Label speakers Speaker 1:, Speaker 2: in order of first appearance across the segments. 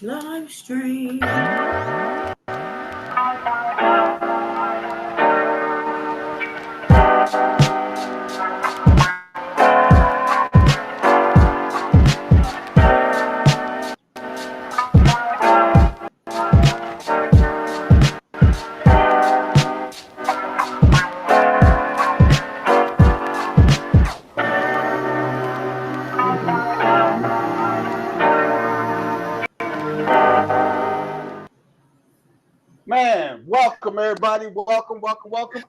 Speaker 1: Live stream.
Speaker 2: Man, welcome everybody. Welcome.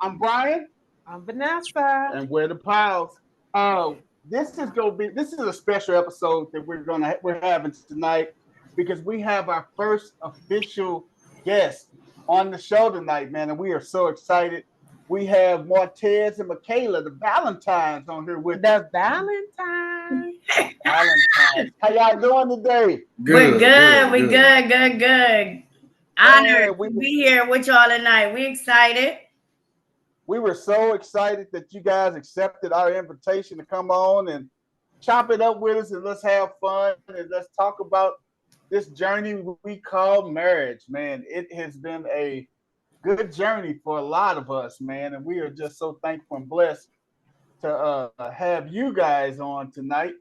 Speaker 2: I'm Brian,
Speaker 3: I'm Vanessa.
Speaker 2: and we're the Pals. This is a special episode that we're having tonight because we have our first official guest on the show tonight, man, and we are so excited. We have Martez and Michaela, the Valentines, on here with us.
Speaker 3: The Valentine.
Speaker 2: Valentines. How y'all doing today?
Speaker 1: We're good. We good.
Speaker 2: Man,
Speaker 1: Honored to be here with y'all tonight. We excited.
Speaker 2: we were so excited that you guys accepted our invitation to come on and chop it up with us and let's have fun and let's talk about this journey we call marriage, man. It has been a good journey for a lot of us, man, and we are just so thankful and blessed to have you guys on tonight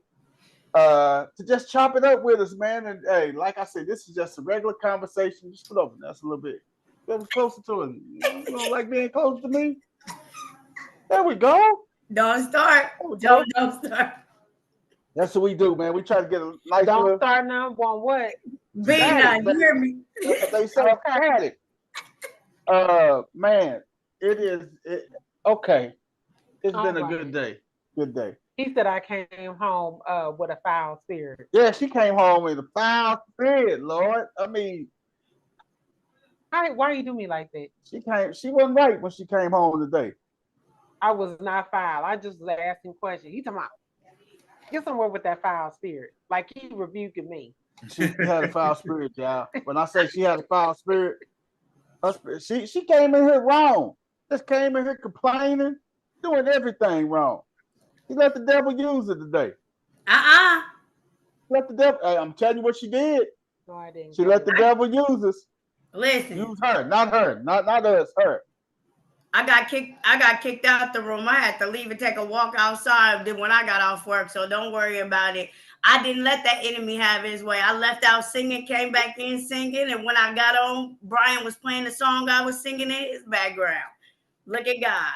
Speaker 2: to just chop it up with us, man. And hey, like I said, this is just a regular conversation. Just put over that's a little bit. Get closer to it. You don't like being close to me? There we go.
Speaker 1: Don't start. Don't start.
Speaker 2: That's what we do, man. We try to get a nice
Speaker 3: Don't
Speaker 2: little
Speaker 3: start now on what?
Speaker 1: Be not. You hear me?
Speaker 2: they say static. Man, okay. It's been a good day. Good day.
Speaker 3: He said I came home with a foul spirit.
Speaker 2: Yeah, she came home with a foul spirit, Lord. I mean,
Speaker 3: Why you do me like that?
Speaker 2: she wasn't right when she came home today.
Speaker 3: I was not foul. I just was asking questions. He talking about get somewhere with that foul spirit. Like he rebuking me.
Speaker 2: She had a foul spirit, y'all. When I say she had a foul spirit, she came in here wrong. Just came in here complaining, doing everything wrong. She let the devil use her today. Let the devil. I'm telling you what she did.
Speaker 3: No, I didn't.
Speaker 2: She let the devil use us.
Speaker 1: Listen.
Speaker 2: Use her, not her, not us, her.
Speaker 1: I got kicked out the room. I had to leave and take a walk outside when I got off work. So don't worry about it. I didn't let that enemy have his way. I left out singing, came back in singing, and when I got on, Brian was playing the song I was singing in his background. Look at God.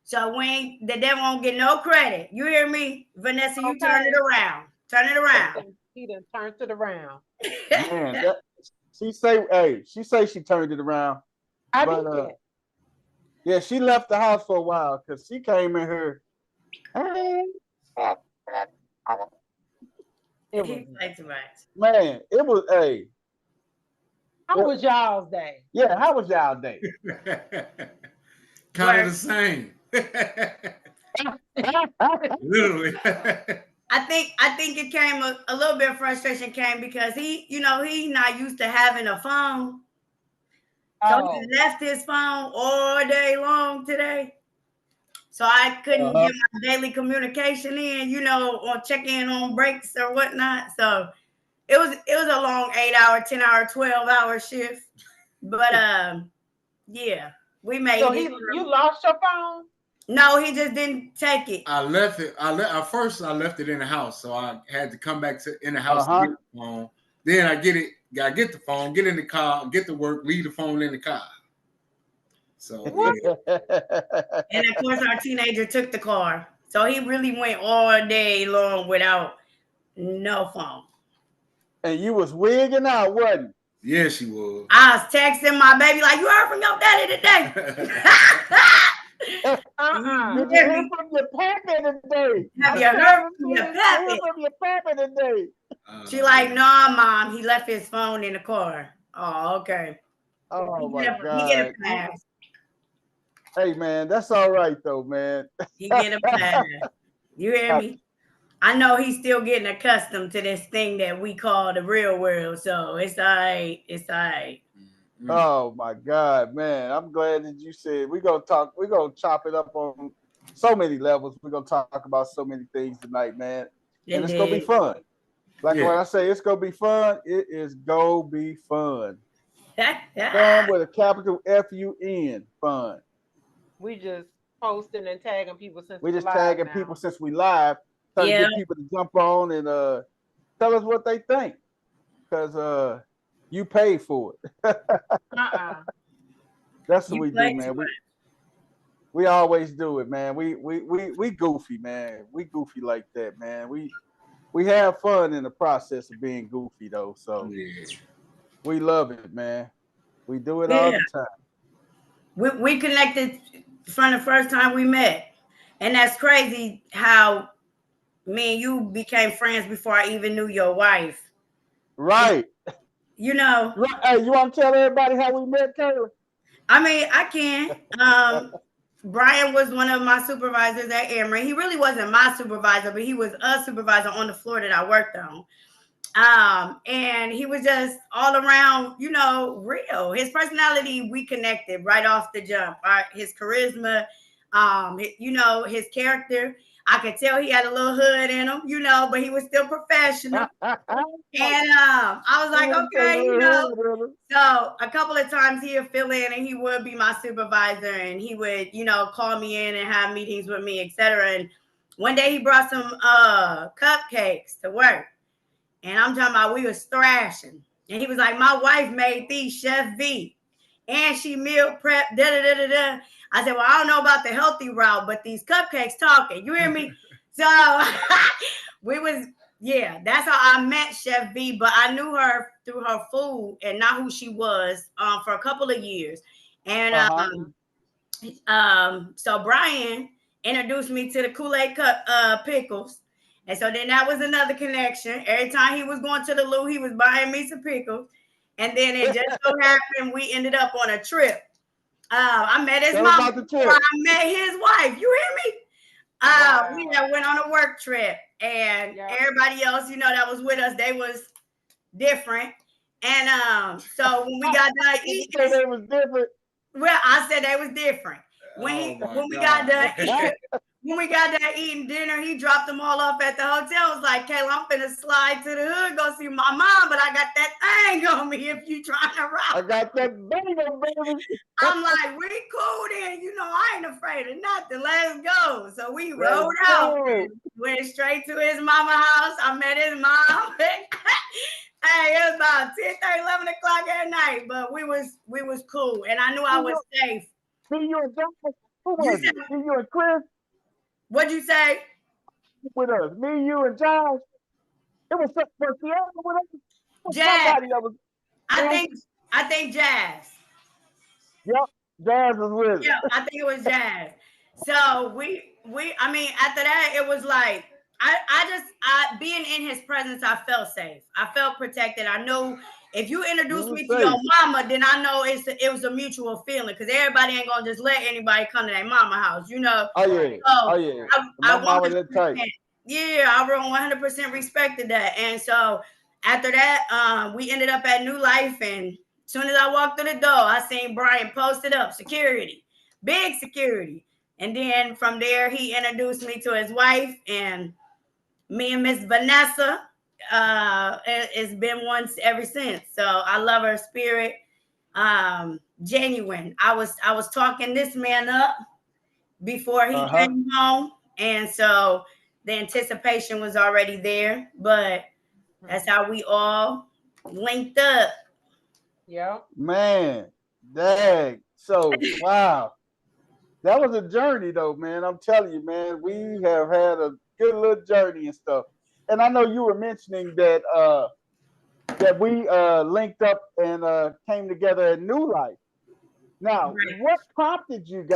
Speaker 1: So the devil won't get no credit. You hear me, Vanessa? You turn it around. Turn it around.
Speaker 3: He done turned it around.
Speaker 2: Man, she say she turned it around.
Speaker 3: I did.
Speaker 2: Yeah, she left the house for a while because she came in here. Man, it was
Speaker 3: How was y'all's day?
Speaker 2: Yeah, how was y'all day?
Speaker 4: Kind of the same. Literally.
Speaker 1: I think it came a little bit of frustration came because he's not used to having a phone. So he left his phone all day long today. So I couldn't get my daily communication in, or check in on breaks or whatnot. So it was a long 8-hour, 10-hour, 12-hour shift. But yeah, we made
Speaker 3: it. So you lost your phone?
Speaker 1: No, he just didn't take it.
Speaker 4: I left it. At first I left it in the house, so I had to come back in the house to get the phone. Then I get the phone, get in the car, get to work, leave the phone in the car. So
Speaker 1: yeah. And of course our teenager took the car. So he really went all day long without no phone.
Speaker 2: And you was wigging out, wasn't it?
Speaker 4: Yeah, she was.
Speaker 1: I was texting my baby like, you heard from your daddy today.
Speaker 2: Did you hear from your papa today?
Speaker 1: Have you heard from
Speaker 2: your papa today?
Speaker 1: She like, nah, Mom. He left his phone in the car. Oh, okay.
Speaker 2: Oh my God. He get a pass. Hey man, that's all right though, man.
Speaker 1: He get a pass. You hear me? I know he's still getting accustomed to this thing that we call the real world. So it's all right. It's all right.
Speaker 2: Oh my God, man. I'm glad that you said we're gonna chop it up on so many levels. We're gonna talk about so many things tonight, man. And it's gonna be fun. Like when I say it's gonna be fun, it is gonna be fun. Fun with a capital F-U-N, fun.
Speaker 3: We just posting and tagging people since
Speaker 2: we just
Speaker 3: live
Speaker 2: tagging
Speaker 3: now.
Speaker 2: people since we live, trying to get people to jump on and tell us what they think, because you paid for it. That's what we do, man. We always do it, man. We goofy, man. We goofy like that, man. We have fun in the process of being goofy, though. So we love it, man. We do it all the time.
Speaker 1: We connected from the first time we met, and that's crazy how me and you became friends before I even knew your wife.
Speaker 2: Right.
Speaker 1: You know.
Speaker 2: Right. Hey, you want to tell everybody how we met, Kayla?
Speaker 1: I mean, I can. Brian was one of my supervisors at Emory. He really wasn't my supervisor, but he was a supervisor on the floor that I worked on. And he was just all around, you know, real. His personality, we connected right off the jump. His charisma, you know, his character. I could tell he had a little hood in him, you know, but he was still professional. And I was like, okay, you know. So a couple of times he would fill in and he would be my supervisor and he would, you know, call me in and have meetings with me, etc. And one day he brought some cupcakes to work. And I'm talking about we was thrashing. And he was like, my wife made these, Chef V. And she meal prep, da-da-da-da-da. I said, well, I don't know about the healthy route, but these cupcakes talking. You hear me? So we was, yeah, that's how I met Chef V. But I knew her through her food and not who she was for a couple of years. And so Brian introduced me to the Kool-Aid pickles. And so then that was another connection. Every time he was going to the loo, he was buying me some pickles. And then it just so happened we ended up on a trip. I met his mom before I met his wife. You hear me? We went on a work trip. And everybody else, you know, that was with us, they was different. And so when we got done eating,
Speaker 2: they was different.
Speaker 1: Well, I said they was different. When we got done eating dinner, he dropped them all off at the hotel. I was like, Kayla, I'm finna slide to the hood, go see my mom, but I got that thing on me if you trying to rob.
Speaker 2: I got that baby.
Speaker 1: I'm like, we cool then. You know, I ain't afraid of nothing. Let's go. So we rode out. Went straight to his mama house. I met his mom. Hey, it was about 10:30, 11 o'clock at night, but we was cool, and I knew I was safe.
Speaker 2: Me, you, and Josh? Who was it? Me, you, and Chris?
Speaker 1: What'd you say?
Speaker 2: With us. Me, you, and Josh. It was Seattle with us.
Speaker 1: Jazz. I think Jazz.
Speaker 2: Yep, Jazz was with us.
Speaker 1: Yeah, I think it was Jazz. So I mean, after that, it was like, I being in his presence, I felt safe. I felt protected. I knew if you introduced me to your mama, then I know it was a mutual feeling because everybody ain't gonna just let anybody come to their mama house, you know.
Speaker 2: Oh yeah.
Speaker 1: So
Speaker 2: My mama that tight.
Speaker 1: Yeah, I 100% respected that. And so after that, we ended up at New Life, and as soon as I walked through the door, I seen Brian posted up, security, big security. And then from there, he introduced me to his wife, and me and Miss Vanessa, it's been once ever since. So I love her spirit, genuine. I was talking this man up before he came home, and so the anticipation was already there. But that's how we all linked up.
Speaker 3: Yeah,
Speaker 2: man, dang. So wow, that was a journey, though, man. I'm telling you, man, we have had a good little journey and stuff. And I know you were mentioning that that we linked up and came together at New Life. Now, what prompted you?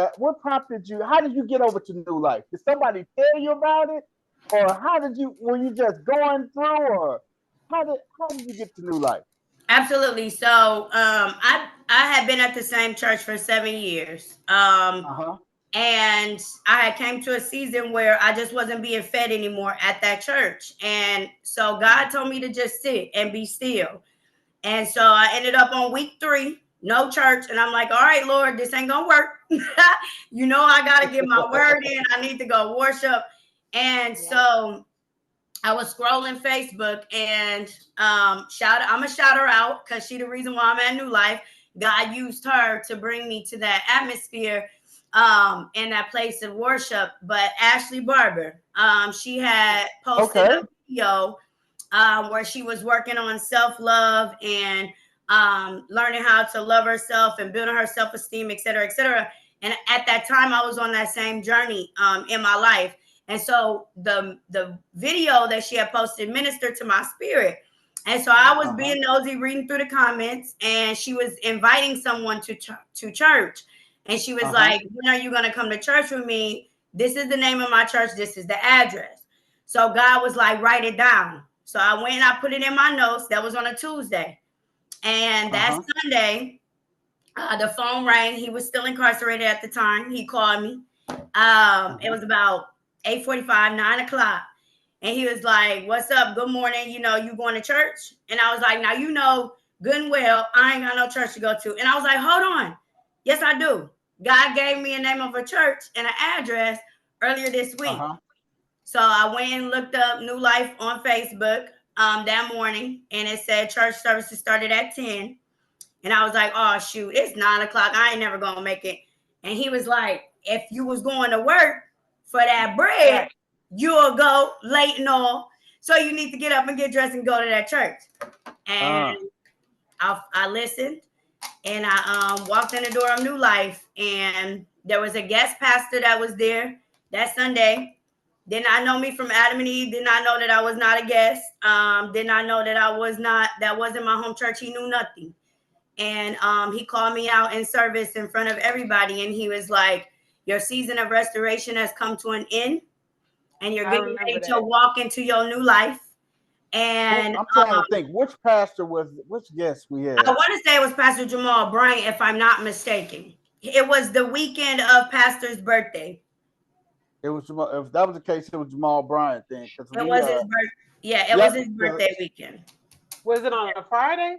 Speaker 2: How did you get over to New Life? Did somebody tell you about it, or were you just going through, or how did you get to New Life?
Speaker 1: Absolutely. So I had been at the same church for 7 years. And I had came to a season where I just wasn't being fed anymore at that church. And so God told me to just sit and be still. And so I ended up on week 3, no church. And I'm like, all right, Lord, this ain't gonna work. You know, I gotta get my word in. I need to go worship. And so I was scrolling Facebook and I'm gonna shout her out because she the reason why I'm at New Life. God used her to bring me to that atmosphere in that place of worship. But Ashley Barber, she had posted a video where she was working on self-love and learning how to love herself and building her self-esteem, et cetera, et cetera. And at that time, I was on that same journey in my life. And so the video that she had posted ministered to my spirit. And so I was being nosy, reading through the comments, and she was inviting someone to church. And she was like, when are you going to come to church with me? This is the name of my church. This is the address. So God was like, write it down. So I went and I put it in my notes. That was on a Tuesday. And that Sunday, the phone rang. He was still incarcerated at the time. He called me. It was about 8:45, 9 o'clock. And he was like, what's up? Good morning. You know, you going to church? And I was like, now, you know, good and well, I ain't got no church to go to. And I was like, hold on. Yes, I do. God gave me a name of a church and an address earlier this week. So I went and looked up New Life on Facebook that morning, and it said church services started at 10. And I was like, oh, shoot, it's 9 o'clock. I ain't never going to make it. And he was like, if you was going to work for that bread, you'll go late and all. So you need to get up and get dressed and go to that church. And I listened, and I walked in the door of New Life, and there was a guest pastor that was there that Sunday. Did not know me from Adam and Eve. Did not know that I was not a guest. Did not know that that wasn't my home church. He knew nothing. And he called me out in service in front of everybody. And he was like, your season of restoration has come to an end. And you're getting ready to walk into your new life. And
Speaker 2: I'm trying to think, which guest we had?
Speaker 1: I want to say it was Pastor Jamal Bryant, if I'm not mistaken. It was the weekend of Pastor's birthday.
Speaker 2: It was Jamal. If that was the case, it was Jamal Bryant then.
Speaker 1: It was his birthday. Yeah, it was his birthday weekend.
Speaker 3: Was it on a Friday?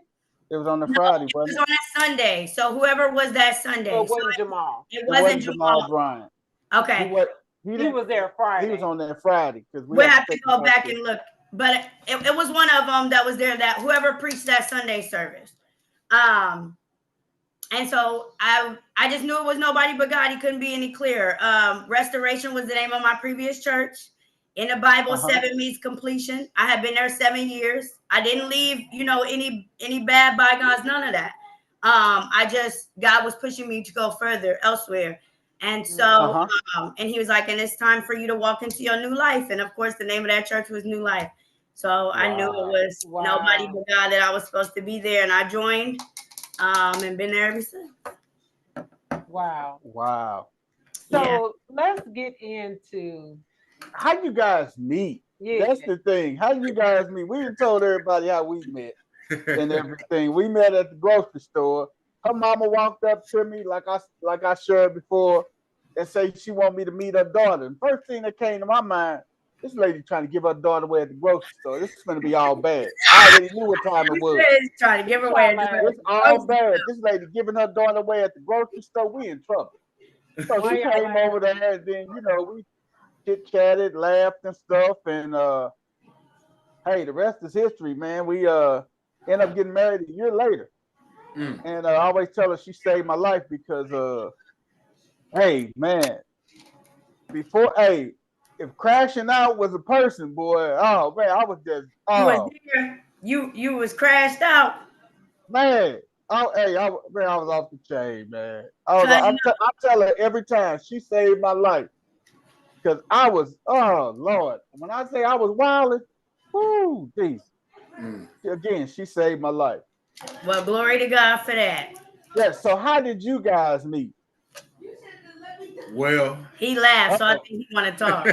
Speaker 2: It was on the Friday.
Speaker 1: It was on a Sunday. So whoever was that Sunday?
Speaker 3: It wasn't Jamal.
Speaker 1: It wasn't Jamal
Speaker 2: Bryant.
Speaker 1: Okay.
Speaker 3: He was there Friday.
Speaker 2: He was on there Friday because
Speaker 1: we'll have to go back and look. But it was one of them that was there. That whoever preached that Sunday service. And so I just knew it was nobody but God. He couldn't be any clearer. Restoration was the name of my previous church. In the Bible, 7 means completion. I had been there 7 years. I didn't leave, any bad bygones, none of that. God was pushing me to go further elsewhere. And so, and he was like, and it's time for you to walk into your new life. And of course, the name of that church was New Life. So I knew it was nobody but God that I was supposed to be there. And I joined and been there ever since.
Speaker 2: Wow.
Speaker 3: So let's get into
Speaker 2: how you guys meet. That's the thing. How you guys meet? We told everybody how we met and everything. We met at the grocery store. Her mama walked up to me like I shared before and say she want me to meet her daughter. And first thing that came to my mind, this lady trying to give her daughter away at the grocery store. This is going to be all bad. I already knew what time it was.
Speaker 1: Trying to give her away.
Speaker 2: It's all bad. This lady giving her daughter away at the grocery store. We in trouble. So she came over there, and then we chit-chatted, laughed and stuff, and hey, the rest is history, man. We end up getting married a year later. And I always tell her she saved my life because hey, man, if crashing out was a person, boy, oh man, I was just
Speaker 1: you was crashed out.
Speaker 2: Man, I was off the chain, man. I tell her every time she saved my life. Because I was, oh Lord, when I say I was wilding, whoo, geez. Again, she saved my life.
Speaker 1: Well, glory to God for that.
Speaker 2: Yeah, so how did you guys meet?
Speaker 4: Well,
Speaker 1: he laughed, so I think he want to talk.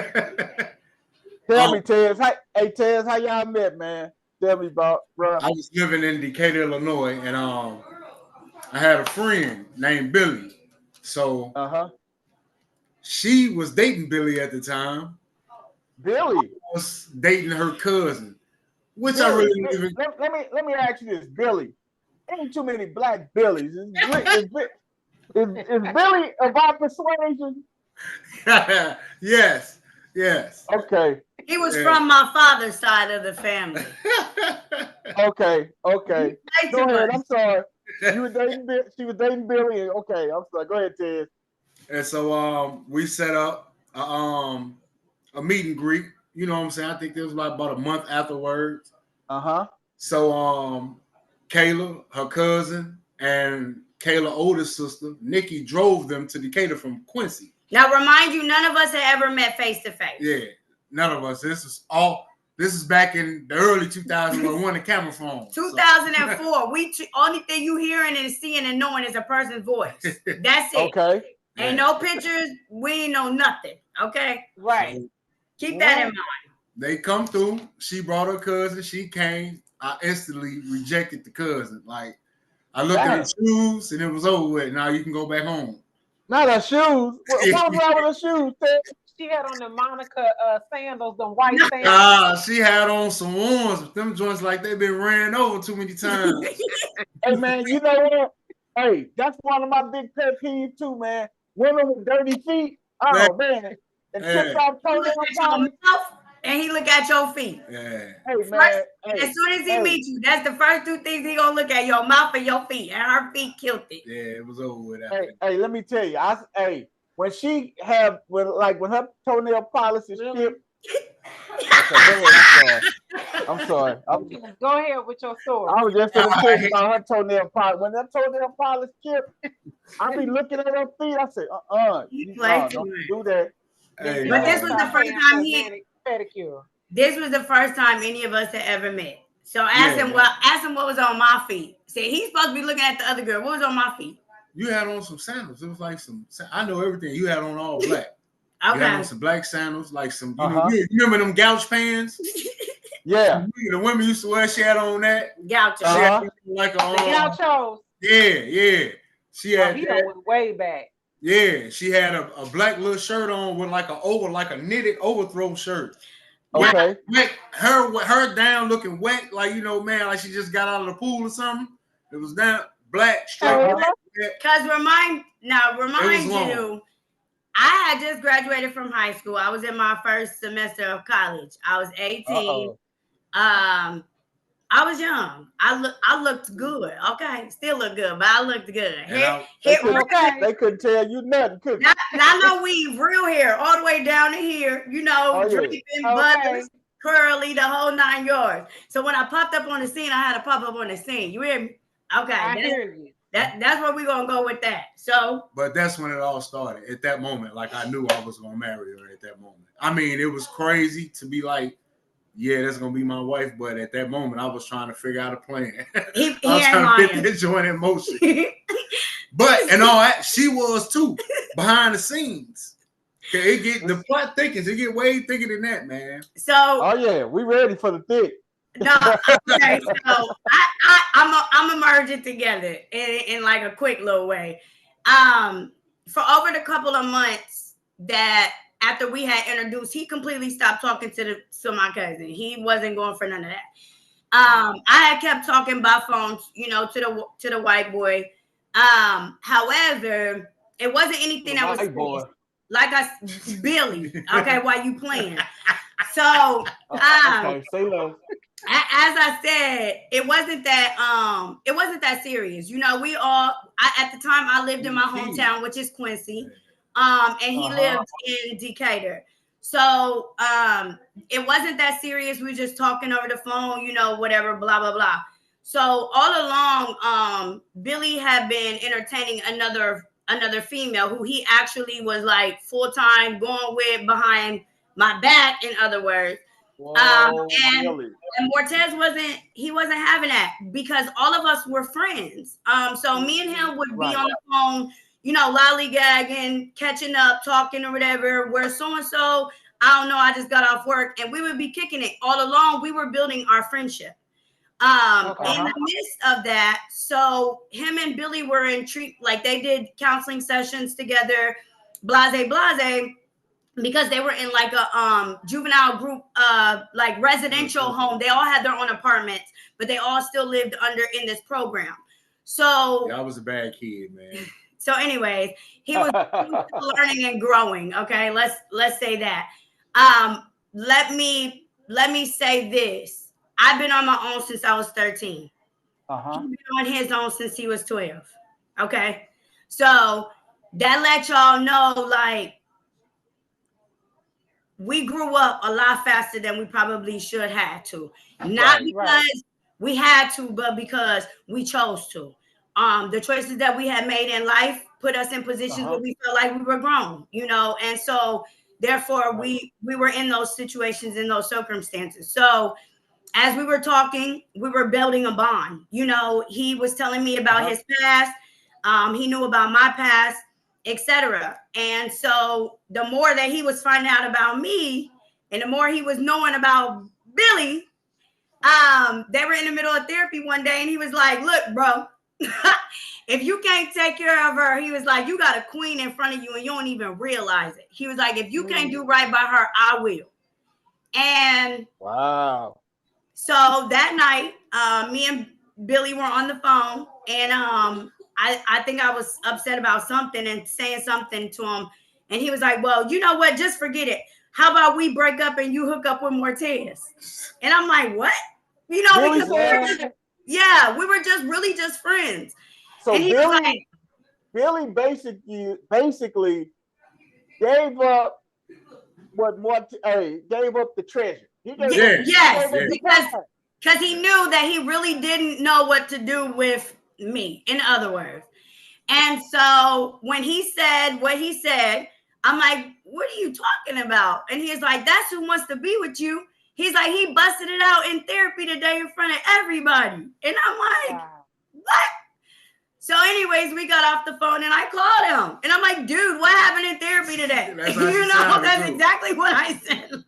Speaker 2: Tell me, Tez. Hey, Tez, how y'all met, man? Tell me about, bro.
Speaker 4: I was living in Decatur, Illinois, and I had a friend named Billy. So she was dating Billy at the time.
Speaker 2: Billy
Speaker 4: I was dating her cousin, which
Speaker 2: Billy,
Speaker 4: I really didn't.
Speaker 2: Let me ask you this, Billy. Ain't too many black Billies. Is Billy of our persuasion?
Speaker 4: Yes. Yes.
Speaker 2: Okay.
Speaker 1: He was from my father's side of the family.
Speaker 2: Okay. Okay. Go ahead. I'm
Speaker 1: Us.
Speaker 2: sorry. You were dating. She was dating Billy. Okay. I'm sorry. Go ahead, Ted.
Speaker 4: And so we set up a meet and greet. You know what I'm saying? I think this was like about a month afterwards.
Speaker 2: Uh-huh.
Speaker 4: So Kayla, her cousin, and Kayla's oldest sister, Nikki, drove them to Decatur from Quincy.
Speaker 1: Now, remind you, none of us had ever met face to face.
Speaker 4: Yeah, none of us. This is back in the early 2000s when we won the camera phone.
Speaker 1: 2004. So. Only thing you hearing and seeing and knowing is a person's voice. That's it.
Speaker 2: Okay.
Speaker 1: Ain't no pictures. We ain't know nothing. Okay.
Speaker 3: Right.
Speaker 1: So, keep that in mind.
Speaker 4: They come through. She brought her cousin. She came. I instantly rejected the cousin. Like I looked at her shoes and it was over with. Now you can go back home.
Speaker 2: Not her shoes. What was wrong with her shoes, Ted?
Speaker 3: She had on the Monica sandals, the white sandals.
Speaker 4: She had on some ones, but them joints like they been ran over too many times.
Speaker 2: Hey man, you know what? Hey, that's one of my big pet peeves too, man. Women with dirty feet. Oh man. And took off toenail polish.
Speaker 1: And he look at your feet.
Speaker 4: Yeah.
Speaker 2: Hey man.
Speaker 1: As soon as he meets you, that's the first two things he gonna look at: your mouth and your feet. And her feet killed it.
Speaker 4: Yeah, it was over with.
Speaker 2: Hey, let me tell you, when she had when her toenail polish is chipped. Okay, I'm sorry.
Speaker 3: Go ahead with your story.
Speaker 2: I was just gonna tell you about her toenail polish. When that toenail polish chipped, I be looking at her feet. I say,
Speaker 1: you play
Speaker 2: don't do that.
Speaker 4: Hey,
Speaker 1: but this was the first time
Speaker 3: pedicure.
Speaker 1: This was the first time any of us had ever met. So ask him what was on my feet. Say he's supposed to be looking at the other girl. What was on my feet?
Speaker 4: You had on some sandals. It was like I know everything. You had on all black.
Speaker 1: Okay.
Speaker 4: You had on some black sandals, like some, you remember them gouge pants?
Speaker 2: Yeah.
Speaker 4: The women used to wear, she had on that.
Speaker 1: Gouge.
Speaker 4: Like a
Speaker 3: gauchos.
Speaker 4: Yeah. She had
Speaker 3: he went way back.
Speaker 4: Yeah, she had a black little shirt on with like a knitted overthrow shirt.
Speaker 2: Okay.
Speaker 4: Wet, her down looking wet, like man, like she just got out of the pool or something. It was down black, straight.
Speaker 1: Because remind you, I had just graduated from high school. I was in my first semester of college. I was 18. I was young. I looked good. Okay, still look good, but I looked good.
Speaker 2: They couldn't tell you nothing, could they?
Speaker 1: I know weave, real hair, all the way down to here. Dripping, butters, curly, the whole 9 yards. So when I popped up on the scene, I had to pop up on the scene. You hear me? Okay,
Speaker 3: I hear you.
Speaker 1: That's where we're gonna go with that. So,
Speaker 4: but that's when it all started. At that moment, like I knew I was gonna marry her. At that moment, I mean, it was crazy to be like, yeah, that's gonna be my wife. But at that moment, I was trying to figure out a plan. I was trying to put that joint in motion. But and all that, she was too behind the scenes. The plot thickens. It get way thicker than that, man.
Speaker 1: So,
Speaker 2: we ready for the thick.
Speaker 1: No, okay. So I'm gonna merge it together in like a quick little way. For over the couple of months that after we had introduced, he completely stopped talking to my cousin. He wasn't going for none of that. I had kept talking by phone, to the white boy. However, it wasn't anything that was serious. Like Billy. Okay, while you playing. So
Speaker 2: okay, say less.
Speaker 1: As I said, it wasn't that serious. At the time I lived in my hometown, which is Quincy. And he lived in Decatur. So it wasn't that serious. We were just talking over the phone, whatever, blah, blah, blah. So all along, Billy had been entertaining another female who he actually was like full-time going with behind my back, in other words. And Mortez wasn't having that because all of us were friends. So me and him would be on the phone, lollygagging, catching up, talking or whatever. Where so-and-so, I don't know, I just got off work, and we would be kicking it. All along, we were building our friendship. In the midst of that, so him and Billy were they did counseling sessions together, blase, because they were in like a juvenile group, like residential home. They all had their own apartments, but they all still lived in this program. So
Speaker 4: I was a bad kid, man.
Speaker 1: So anyways, he was learning and growing. Okay, let's say that. Let me say this. I've been on my own since I was 13. He's been on his own since he was 12. Okay. So that let y'all know, like, we grew up a lot faster than we probably should have to. Not because we had to, but because we chose to. The choices that we had made in life put us in positions where we felt like we were grown, you know, and so therefore we were in those situations, in those circumstances. So as we were talking, we were building a bond. You know, he was telling me about his past. He knew about my past, etc. And so the more that he was finding out about me and the more he was knowing about Billy, they were in the middle of therapy one day and he was like, look, bro, if you can't take care of her, he was like, you got a queen in front of you and you don't even realize it. He was like, if you can't do right by her, I will. And
Speaker 2: wow.
Speaker 1: So that night, me and Billy were on the phone, and I think I was upset about something and saying something to him, and he was like, "Well, you know what? Just forget it. How about we break up and you hook up with Mortez?" And I'm like, "What?" You know,
Speaker 2: Billy
Speaker 1: because we were just really just friends.
Speaker 2: So
Speaker 1: and he
Speaker 2: Billy,
Speaker 1: was like,
Speaker 2: Billy basically gave up gave up the treasure.
Speaker 1: Yes, because he knew that he really didn't know what to do with me, in other words. And so when he said what he said, I'm like, what are you talking about? And he's like, that's who wants to be with you. He's like, he busted it out in therapy today in front of everybody. And I'm like, what? So anyways, we got off the phone and I called him. And I'm like, dude, what happened in therapy today? That's exactly what I said.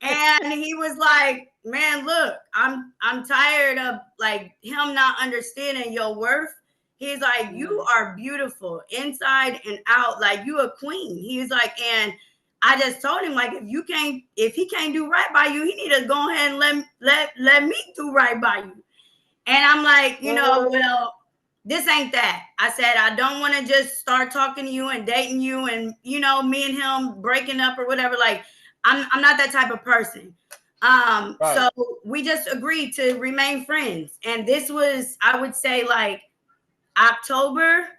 Speaker 1: And he was like, man, look, I'm tired of like him not understanding your worth. He's like, you are beautiful inside and out, like you a queen. He's like, and I just told him, like, if he can't do right by you, he need to go ahead and let me do right by you. And I'm like, well, this ain't that. I said, I don't want to just start talking to you and dating you and, me and him breaking up or whatever. Like, I'm not that type of person. So we just agreed to remain friends. And this was, I would say, like October.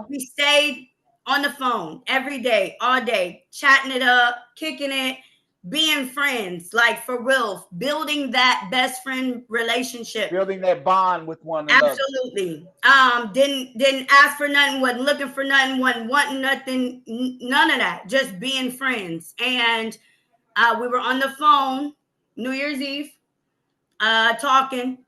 Speaker 1: We stayed on the phone every day, all day, chatting it up, kicking it, being friends, like for real, building that best friend relationship,
Speaker 2: building that bond with one another.
Speaker 1: Absolutely. Didn't ask for nothing, wasn't looking for nothing, wasn't wanting nothing, none of that. Just being friends. And we were on the phone New Year's Eve, talking.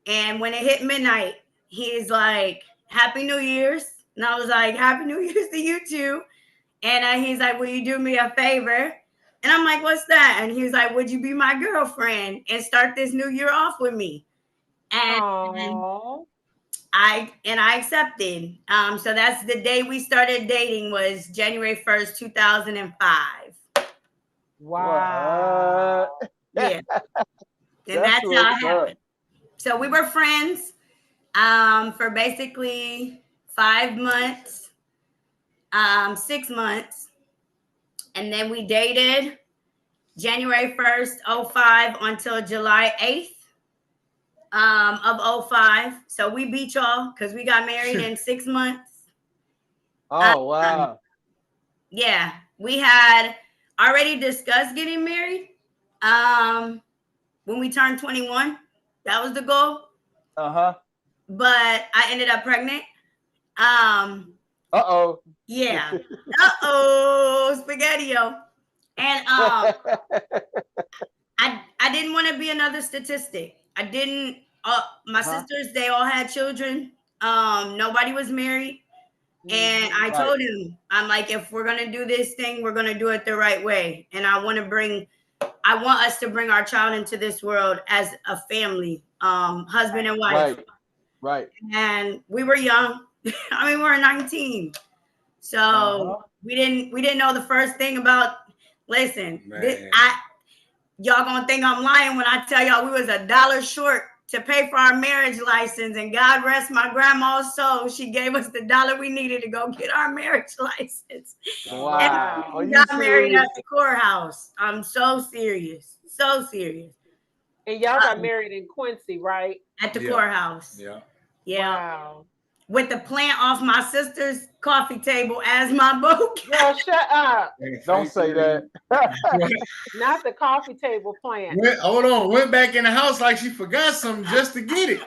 Speaker 1: And when it hit midnight, he's like, Happy New Year's. And I was like, Happy New Year's to you too. And he's like, will you do me a favor? And I'm like, what's that? And he was like, would you be my girlfriend and start this new year off with me? And I accepted. So that's the day we started dating, was January 1st, 2005.
Speaker 3: Wow.
Speaker 1: Yeah. And that's how it happened. So we were friends for basically 5 months, 6 months. And then we dated January 1st, 05 until July 8th of 05. So we beat y'all because we got married in 6 months.
Speaker 2: Oh, wow.
Speaker 1: Yeah, we had already discussed getting married when we turned 21. That was the goal. But I ended up pregnant. Yeah. Spaghetti-o. And I didn't want to be another statistic. I didn't. My sisters, they all had children. Nobody was married. And I told him, I'm like, if we're gonna do this thing, we're gonna do it the right way. And I want us to bring our child into this world as a family, husband and wife.
Speaker 2: Right.
Speaker 1: And we were young. I mean, we were 19. So we didn't know the first thing about. Listen, y'all gonna think I'm lying when I tell y'all we was $1 short to pay for our marriage license, and God rest my grandma's soul, she gave us the dollar we needed to go get our marriage license.
Speaker 3: Wow.
Speaker 1: And we got married at the courthouse. I'm so serious. So serious.
Speaker 3: And y'all got married in Quincy, right?
Speaker 1: At the courthouse.
Speaker 4: Yeah.
Speaker 1: Yeah.
Speaker 3: Wow.
Speaker 1: With the plant off my sister's coffee table as my bouquet.
Speaker 3: Girl, shut up.
Speaker 2: Don't say that.
Speaker 3: Not the coffee table plant.
Speaker 4: Hold on. Went back in the house like she forgot something just to get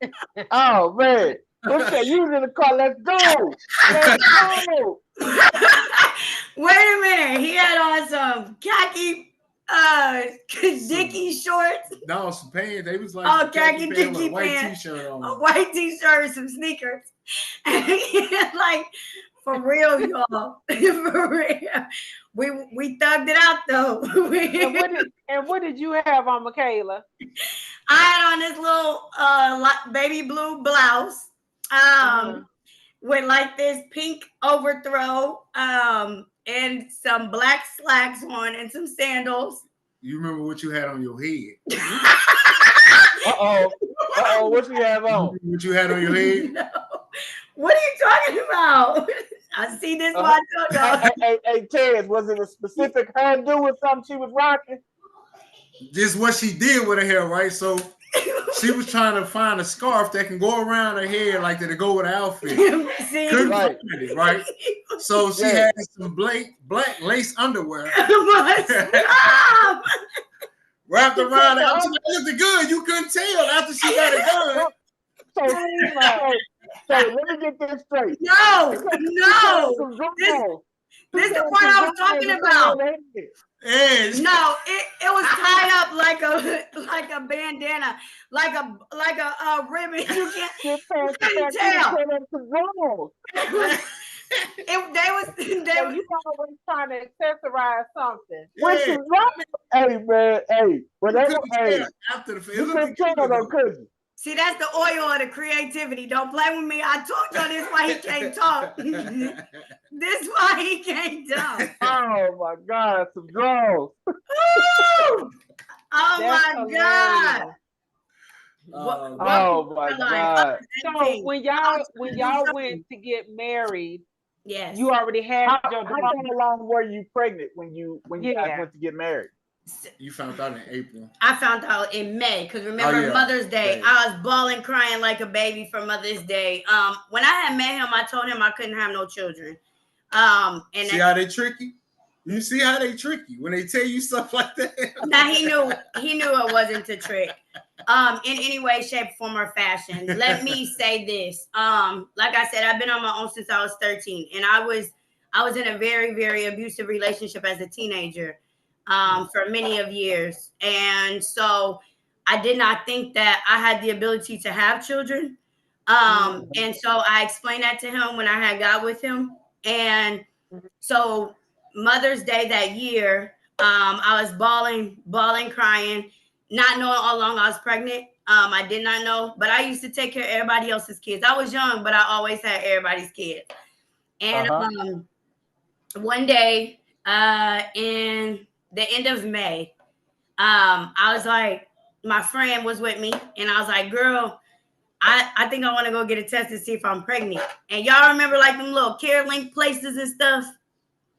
Speaker 4: it.
Speaker 2: Oh, man. What's that? You was in the car. Let's go. Let's go.
Speaker 1: Wait a minute. He had on some khaki dicky shorts.
Speaker 4: No, some pants. They was like
Speaker 1: khaki dicky
Speaker 4: with a white
Speaker 1: pants.
Speaker 4: t-shirt on.
Speaker 1: A white t-shirt and some sneakers. Like, for real, y'all. For real. We thugged it out though.
Speaker 3: and what did you have on, Michaela?
Speaker 1: I had on this little baby blue blouse. With like this pink overthrow, and some black slacks on and some sandals.
Speaker 4: You remember what you had on your head?
Speaker 2: Uh-oh, what you have on?
Speaker 4: What you had on your head?
Speaker 1: No. What are you talking about? I see this one.
Speaker 2: Hey, Tez, was it a specific hairdo or something she was rocking?
Speaker 4: This is what she did with her hair, right? So she was trying to find a scarf that can go around her head like that to go with her outfit. Couldn't find it, right? So she had some black lace underwear. Wrapped around it. She looked good. You couldn't tell after she got it done.
Speaker 2: So let me get this straight.
Speaker 1: No. This is the part I was talking about. No, it was tied up like a bandana, like a ribbon. You couldn't tell.
Speaker 3: You was trying to accessorize something.
Speaker 2: Which is wrong. Hey man, hey, whatever. Hey,
Speaker 4: after the
Speaker 2: you couldn't tell though, could you?
Speaker 1: See, that's the oil of the creativity. Don't play with me. I told y'all this why he can't talk. This why he can't talk.
Speaker 2: Oh my God, some draws.
Speaker 1: Oh my God.
Speaker 2: Oh my God.
Speaker 3: So when y'all went to get married,
Speaker 1: yes,
Speaker 3: you already had your
Speaker 2: how long were you pregnant when you guys went to get married?
Speaker 4: You found out in April.
Speaker 1: I found out in May because remember Mother's Day. I was bawling, crying like a baby for Mother's Day. When I had met him, I told him I couldn't have no children. And
Speaker 4: see how they trick you? You see how they trick you when they tell you stuff like that?
Speaker 1: Now he knew it wasn't a trick. In any way, shape, form, or fashion. Let me say this. Like I said, I've been on my own since I was 13, and I was in a very, very abusive relationship as a teenager. For many of years. And so I did not think that I had the ability to have children. And so I explained that to him when I had got with him. And so Mother's Day that year, I was bawling, crying, not knowing how long I was pregnant. I did not know, but I used to take care of everybody else's kids. I was young, but I always had everybody's kids. And one day in the end of May, I was like, my friend was with me, and I was like, girl, I think I want to go get a test to see if I'm pregnant. And y'all remember like them little CareLink places and stuff?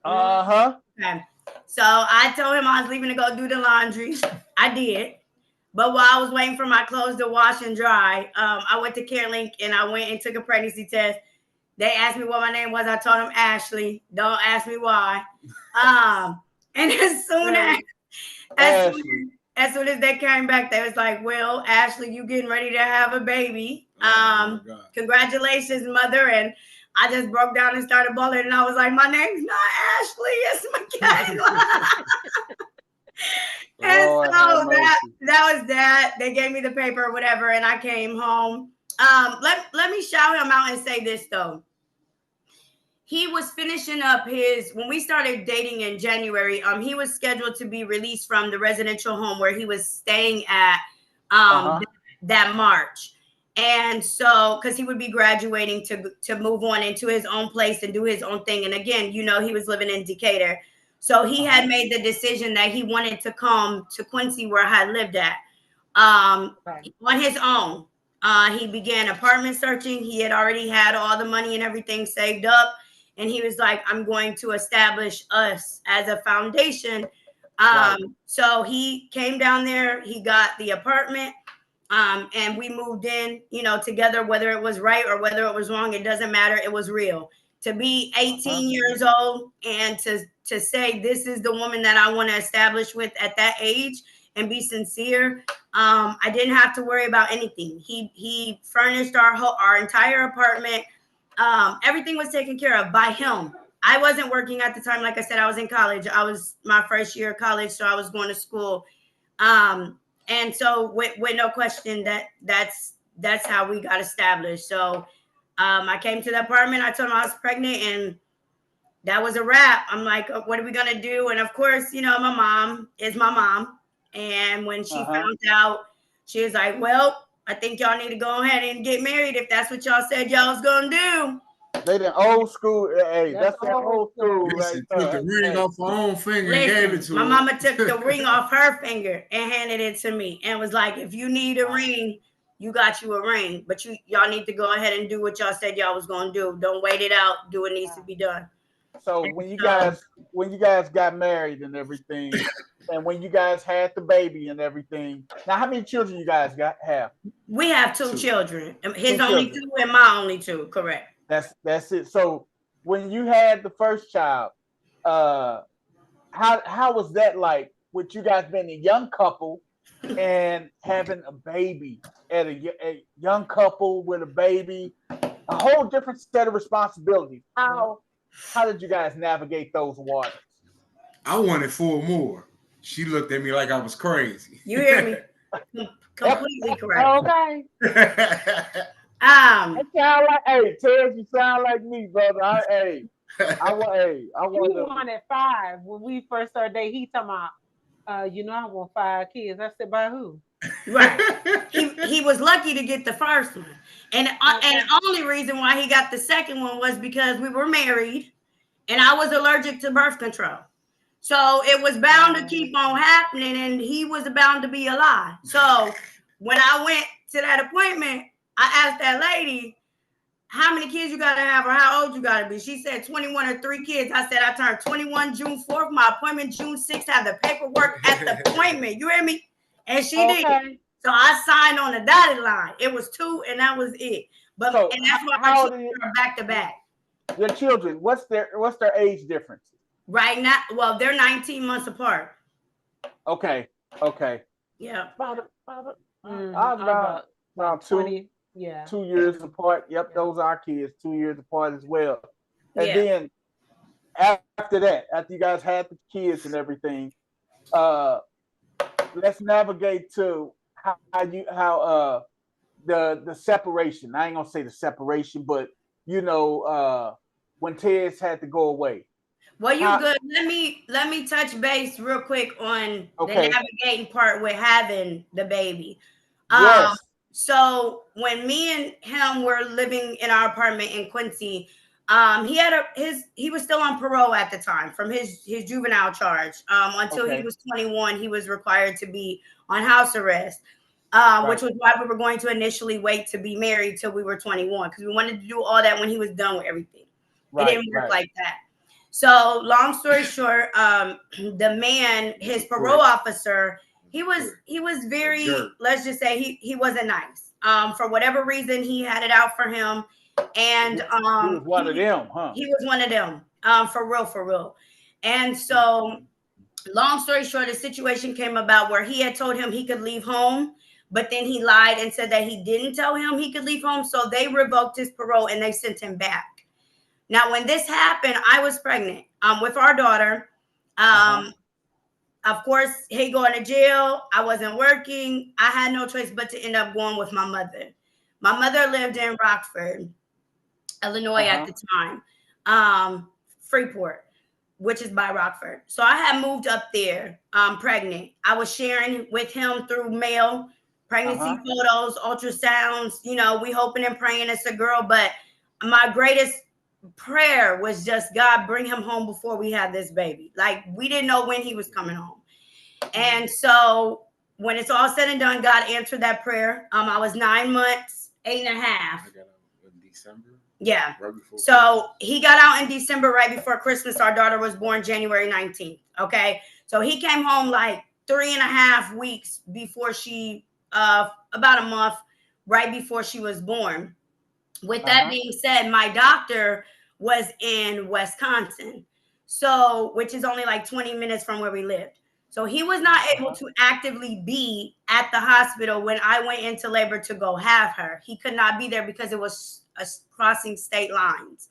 Speaker 1: Okay. So I told him I was leaving to go do the laundry. I did. But while I was waiting for my clothes to wash and dry, I went to CareLink and I went and took a pregnancy test. They asked me what my name was. I told them Ashley. Don't ask me why. And as soon as they came back, they was like, well, Ashley, you getting ready to have a baby. Congratulations, mother. And I just broke down and started bawling. And I was like, my name's not Ashley, it's Michaela. And so that was that. They gave me the paper or whatever, and I came home. Let me shout him out and say this, though. He was finishing up when we started dating in January, he was scheduled to be released from the residential home where he was staying at that March. And so, because he would be graduating to move on into his own place and do his own thing. And again, he was living in Decatur. So he had made the decision that he wanted to come to Quincy where I had lived at. on his own. He began apartment searching. He had already had all the money and everything saved up. And he was like, I'm going to establish us as a foundation. So he came down there, he got the apartment, and we moved in, together, whether it was right or whether it was wrong, it doesn't matter. It was real. To be 18 years old and to say this is the woman that I want to establish with at that age and be sincere, I didn't have to worry about anything. He furnished our entire apartment. Everything was taken care of by him. I wasn't working at the time. Like I said, I was in college. I was my first year of college, so I was going to school. And so with no question that's how we got established. So I came to the apartment. I told him I was pregnant, and that was a wrap. I'm like, what are we gonna do? And of course, my mom is my mom. And when she found out, she was like, well, I think y'all need to go ahead and get married if that's what y'all said y'all was gonna do.
Speaker 2: They the old school. Hey, that's that old school.
Speaker 4: Listen, took the ring off her own finger and gave it to
Speaker 1: my
Speaker 4: her.
Speaker 1: mama took the ring off her finger and handed it to me and was like, if you need a ring, you got you a ring. But y'all need to go ahead and do what y'all said y'all was gonna do. Don't wait it out. Do what needs to be done.
Speaker 2: So when you guys got married and everything, and when you guys had the baby and everything, now how many children you guys have?
Speaker 1: We have two children. His only two and my only two. Correct.
Speaker 2: That's it. So when you had the first child, how was that like with you guys being a young couple and having a baby at a young couple with a baby, a whole different set of responsibilities? How did you guys navigate those waters?
Speaker 4: I wanted 4 more. She looked at me like I was crazy.
Speaker 1: You hear me? Completely correct.
Speaker 3: Okay.
Speaker 2: I sound like, hey, Tez, you sound like me, brother. I
Speaker 3: wanted 5 when we first started dating. He talking about, I want 5 kids. I said, by who?
Speaker 1: Right. he was lucky to get the first one, and the only reason why he got the second one was because we were married, and I was allergic to birth control. So it was bound to keep on happening, and he was bound to be alive. So when I went to that appointment, I asked that lady, how many kids you got to have or how old you got to be? She said 21 or 3 kids. I said, I turned 21 June 4th. My appointment June 6th. Have the paperwork at the appointment. You hear me? And she did. So I signed on the dotted line. It was 2 and that was it. But and that's why my children are back to back.
Speaker 2: Your children, what's their age difference?
Speaker 1: Right now, well, they're 19 months apart.
Speaker 2: Okay.
Speaker 1: Yeah.
Speaker 2: About 20. Yeah. 2 years apart. Yep, those are our kids, 2 years apart as well. And then after that, after you guys had the kids and everything, let's navigate to how the separation. I ain't gonna say the separation, but when Tez had to go away.
Speaker 1: Well, you good. Let me touch base real quick on the navigating part with having the baby.
Speaker 2: Yes.
Speaker 1: So when me and him were living in our apartment in Quincy, he was still on parole at the time from his juvenile charge. Until he was 21, he was required to be on house arrest, which was why we were going to initially wait to be married till we were 21 because we wanted to do all that when he was done with everything. It didn't work like that. So long story short, the man, his parole officer, he was very, let's just say he wasn't nice. For whatever reason, he had it out for him. And
Speaker 2: he was one of them, huh?
Speaker 1: He was one of them. For real. And so long story short, a situation came about where he had told him he could leave home, but then he lied and said that he didn't tell him he could leave home. So they revoked his parole and they sent him back. Now, when this happened, I was pregnant with our daughter. Of course, he going to jail. I wasn't working. I had no choice but to end up going with my mother. My mother lived in Rockford, Illinois at the time, Freeport, which is by Rockford. So I had moved up there pregnant. I was sharing with him through mail, pregnancy photos, ultrasounds. We hoping and praying it's a girl, but my greatest prayer was just, God, bring him home before we have this baby. Like, we didn't know when he was coming home. And so when it's all said and done, God answered that prayer. I was 9 months, 8.5.
Speaker 4: I got out in December.
Speaker 1: Yeah.
Speaker 4: Right before
Speaker 1: so
Speaker 4: Christmas.
Speaker 1: he got out in December, right before Christmas. Our daughter was born January 19th. Okay. So he came home like 3.5 weeks before she, about a month, right before she was born. With that being said, my doctor was in Wisconsin, so which is only like 20 minutes from where we lived. So he was not able to actively be at the hospital when I went into labor to go have her. He could not be there because it was crossing state lines.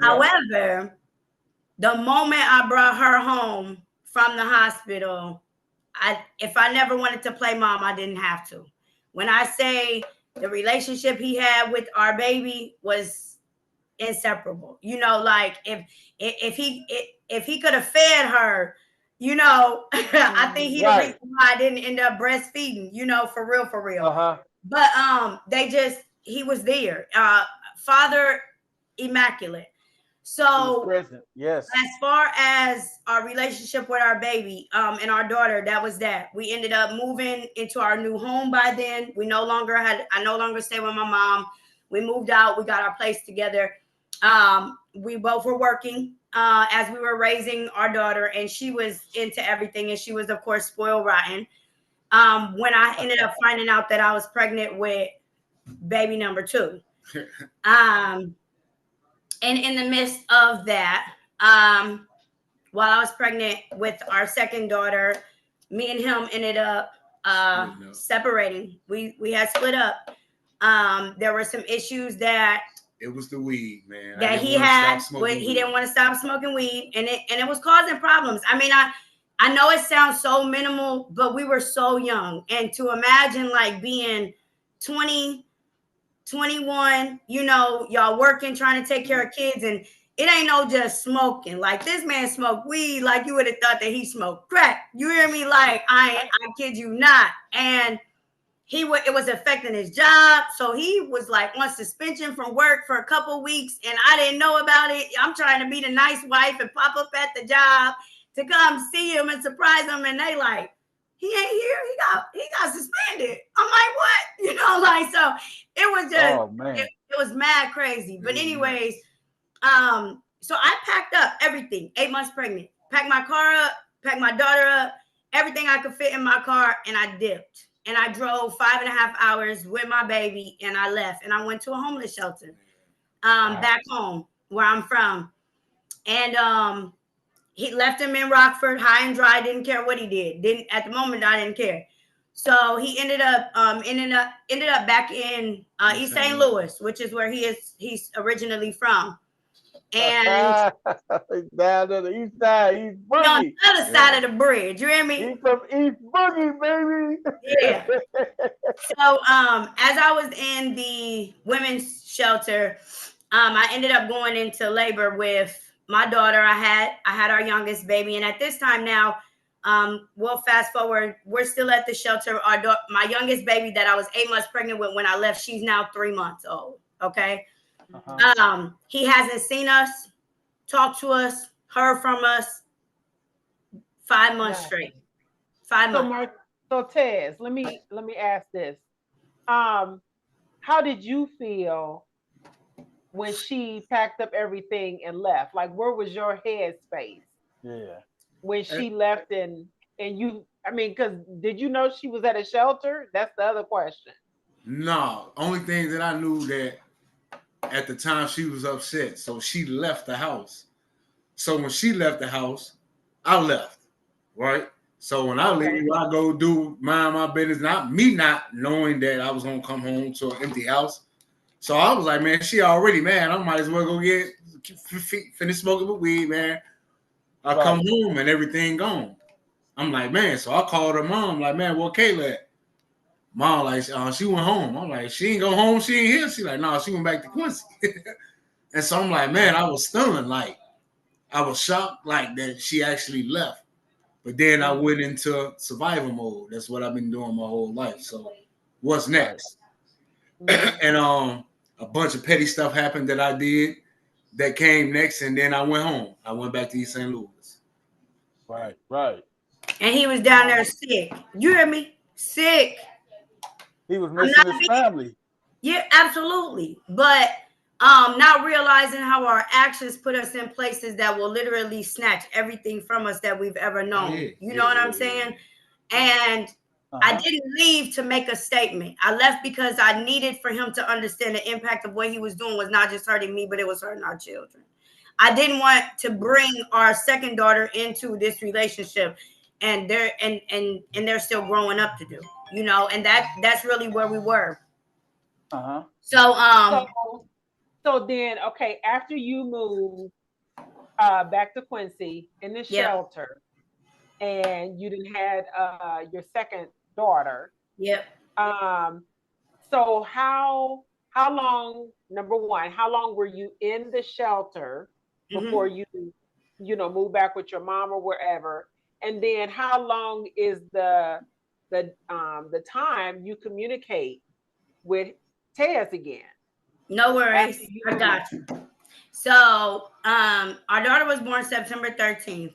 Speaker 1: However, the moment I brought her home from the hospital, if I never wanted to play mom, I didn't have to. When I say the relationship he had with our baby was inseparable, you know, like if he could have fed her, you know, I think he the reason why I didn't end up breastfeeding, you know, for real. But he was there, father immaculate. So
Speaker 2: yes.
Speaker 1: As far as our relationship with our baby and our daughter, that was that. We ended up moving into our new home by then. I no longer stay with my mom. We moved out. We got our place together. We both were working as we were raising our daughter, and she was into everything, and she was, of course, spoiled rotten. When I ended up finding out that I was pregnant with baby number 2. And in the midst of that, while I was pregnant with our second daughter, me and him ended up separating. We had split up. There were some issues that
Speaker 4: it was the weed, man.
Speaker 1: That he had. He didn't want to stop smoking weed, and it was causing problems. I mean, I know it sounds so minimal, but we were so young, and to imagine like being 20, 21, you know, y'all working, trying to take care of kids, and it ain't no just smoking. Like, this man smoked weed like you would have thought that he smoked crack. You hear me? Like, I kid you not. And it was affecting his job. So he was like on suspension from work for a couple weeks, and I didn't know about it. I'm trying to be the nice wife and pop up at the job to come see him and surprise him, and they like, he ain't here. He got suspended. I'm like, what? You know, like, so it was just, it was mad crazy. But anyways, so I packed up everything, 8 months pregnant, packed my car up, packed my daughter up, everything I could fit in my car, and I dipped. And I drove 5.5 hours with my baby, and I left, and I went to a homeless shelter, back home where I'm from. And he left him in Rockford, high and dry, didn't care what he did. At the moment, I didn't care. So he ended up back in East St. Louis, which is where he's originally from. And
Speaker 2: down to the east side, East Boogie.
Speaker 1: On the other side of the bridge, you hear me?
Speaker 2: He's from East Boogie, baby.
Speaker 1: Yeah. So as I was in the women's shelter, I ended up going into labor with my daughter. I had our youngest baby, and at this time now, we'll fast forward. We're still at the shelter. My youngest baby that I was 8 months pregnant with when I left, she's now 3 months old. Okay. He hasn't seen us, talked to us, heard from us 5 months straight. 5 months.
Speaker 3: So Tez, let me ask this. How did you feel when she packed up everything and left? Like, where was your headspace?
Speaker 2: Yeah.
Speaker 3: When she left and you, I mean, because did you know she was at a shelter? That's the other question.
Speaker 4: No, only thing that I knew that at the time she was upset, so she left the house. So when she left the house, I left, right? So when I leave, I go do mind my business, not knowing that I was gonna come home to an empty house. So I was like, man, she already mad. I might as well go finish smoking with weed, man. I come home and everything gone. I'm like, man. So I called her mom, like, man, where Kayla at? Mom, like, she went home. I'm like, she ain't go home. She ain't here. She like, no, she went back to Quincy. And so I'm like, man, I was stunned. Like, I was shocked, like, that she actually left. But then I went into survival mode. That's what I've been doing my whole life. So what's next? And a bunch of petty stuff happened that I did that came next, and then I went home. I went back to East St. Louis.
Speaker 2: Right.
Speaker 1: And he was down there sick. You hear me? sick.
Speaker 2: He was
Speaker 1: I'm
Speaker 2: missing
Speaker 1: not
Speaker 2: his
Speaker 1: being,
Speaker 2: family.
Speaker 1: yeah, absolutely. But not realizing how our actions put us in places that will literally snatch everything from us that we've ever known. You know what I'm saying? And I didn't leave to make a statement. I left because I needed for him to understand the impact of what he was doing was not just hurting me, but it was hurting our children. I didn't want to bring our second daughter into this relationship and they're still growing up to do, and that's really where we were. So
Speaker 3: so then okay, after you moved back to Quincy in the
Speaker 1: yep.
Speaker 3: shelter, and you didn't had your second daughter.
Speaker 1: Yep.
Speaker 3: So how long? Number one, how long were you in the shelter before you move back with your mom or wherever? And then how long is the time you communicate with Tez again?
Speaker 1: No worries, I got you. So our daughter was born September 13th.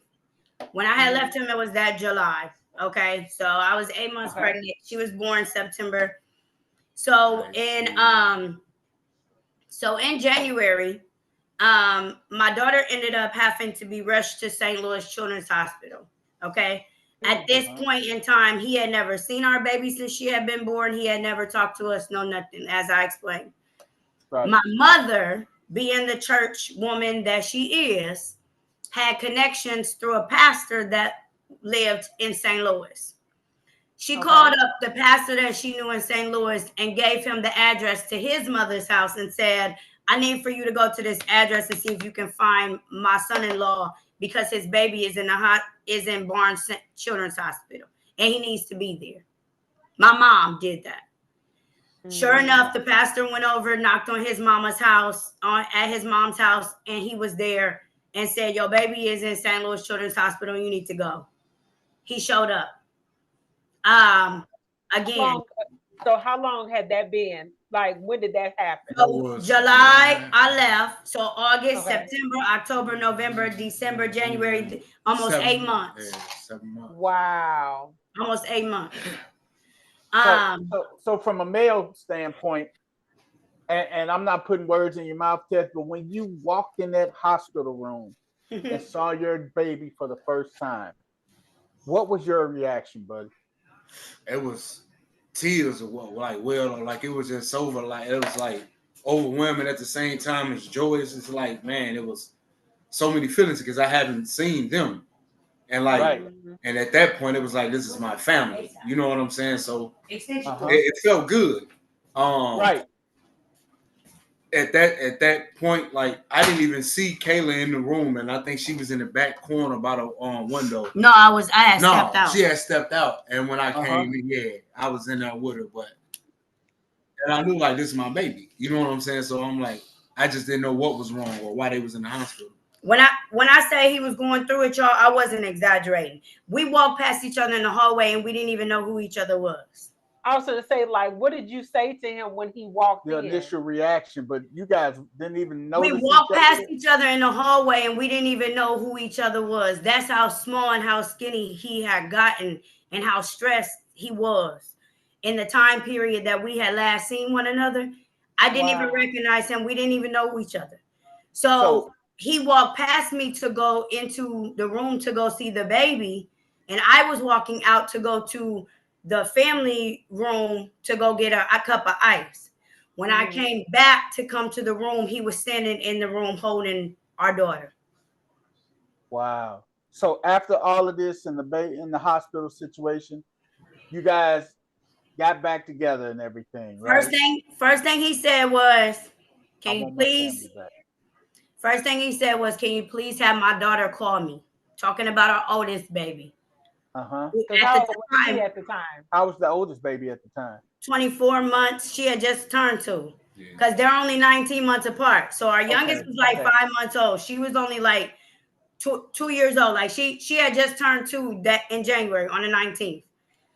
Speaker 1: When I had left him, it was that July. Okay, so I was 8 months pregnant. She was born September. So in January, my daughter ended up having to be rushed to St. Louis Children's Hospital. Okay. At this point in time, he had never seen our baby since she had been born. He had never talked to us, no nothing, as I explained. Right. My mother, being the church woman that she is, had connections through a pastor that lived in St. Louis. She called up the pastor that she knew in St. Louis and gave him the address to his mother's house and said, I need for you to go to this address and see if you can find my son-in-law because his baby is in Barnes Children's Hospital and he needs to be there. My mom did that. Sure enough, the pastor went over, knocked on his mom's house, and he was there and said, your baby is in St. Louis Children's Hospital. You need to go. He showed up. Again.
Speaker 3: So how long had that been? Like, when did that happen?
Speaker 1: So July, I left. So August, September, October, November, December, January, almost 8 months.
Speaker 4: Yeah, 7 months.
Speaker 3: Wow.
Speaker 1: Almost 8 months.
Speaker 2: So from a male standpoint, and I'm not putting words in your mouth, Tess, but when you walked in that hospital room and saw your baby for the first time, what was your reaction, buddy?
Speaker 4: It was tears of like it was just over, like it was like overwhelming at the same time as joyous. It's like, man, it was so many feelings because I haven't seen them. And like and at that point it was like, this is my family. You know what I'm saying? So it felt good.
Speaker 2: Right.
Speaker 4: At that point, like I didn't even see Kayla in the room, and I think she was in the back corner by the window.
Speaker 1: No, I had stepped out.
Speaker 4: She had stepped out, and when I came in, I was in there with her, and I knew like this is my baby. You know what I'm saying? So I'm like, I just didn't know what was wrong or why they was in the hospital.
Speaker 1: When I say he was going through it, y'all, I wasn't exaggerating. We walked past each other in the hallway, and we didn't even know who each other was.
Speaker 3: I was going to say, like, what did you say to him when he walked in?
Speaker 2: The initial reaction, but you guys didn't even know.
Speaker 1: We walked past each other in the hallway, and we didn't even know who each other was. That's how small and how skinny he had gotten and how stressed he was in the time period that we had last seen one another. I didn't even recognize him. We didn't even know each other. So he walked past me to go into the room to go see the baby, and I was walking out to go to the family room to go get a cup of ice. When I came back to come to the room, he was standing in the room holding our daughter.
Speaker 2: Wow. So after all of this and in the hospital situation, you guys got back together and everything, right?
Speaker 1: First thing he said was, can you please have my daughter call me? Talking about our oldest baby.
Speaker 3: How was she at the time?
Speaker 2: How was the oldest baby at the time?
Speaker 1: 24 months. She had just turned 2. Because they're only 19 months apart. So our youngest was like 5 months old. She was only like 2 years old. Like she had just turned 2 that in January on the 19th.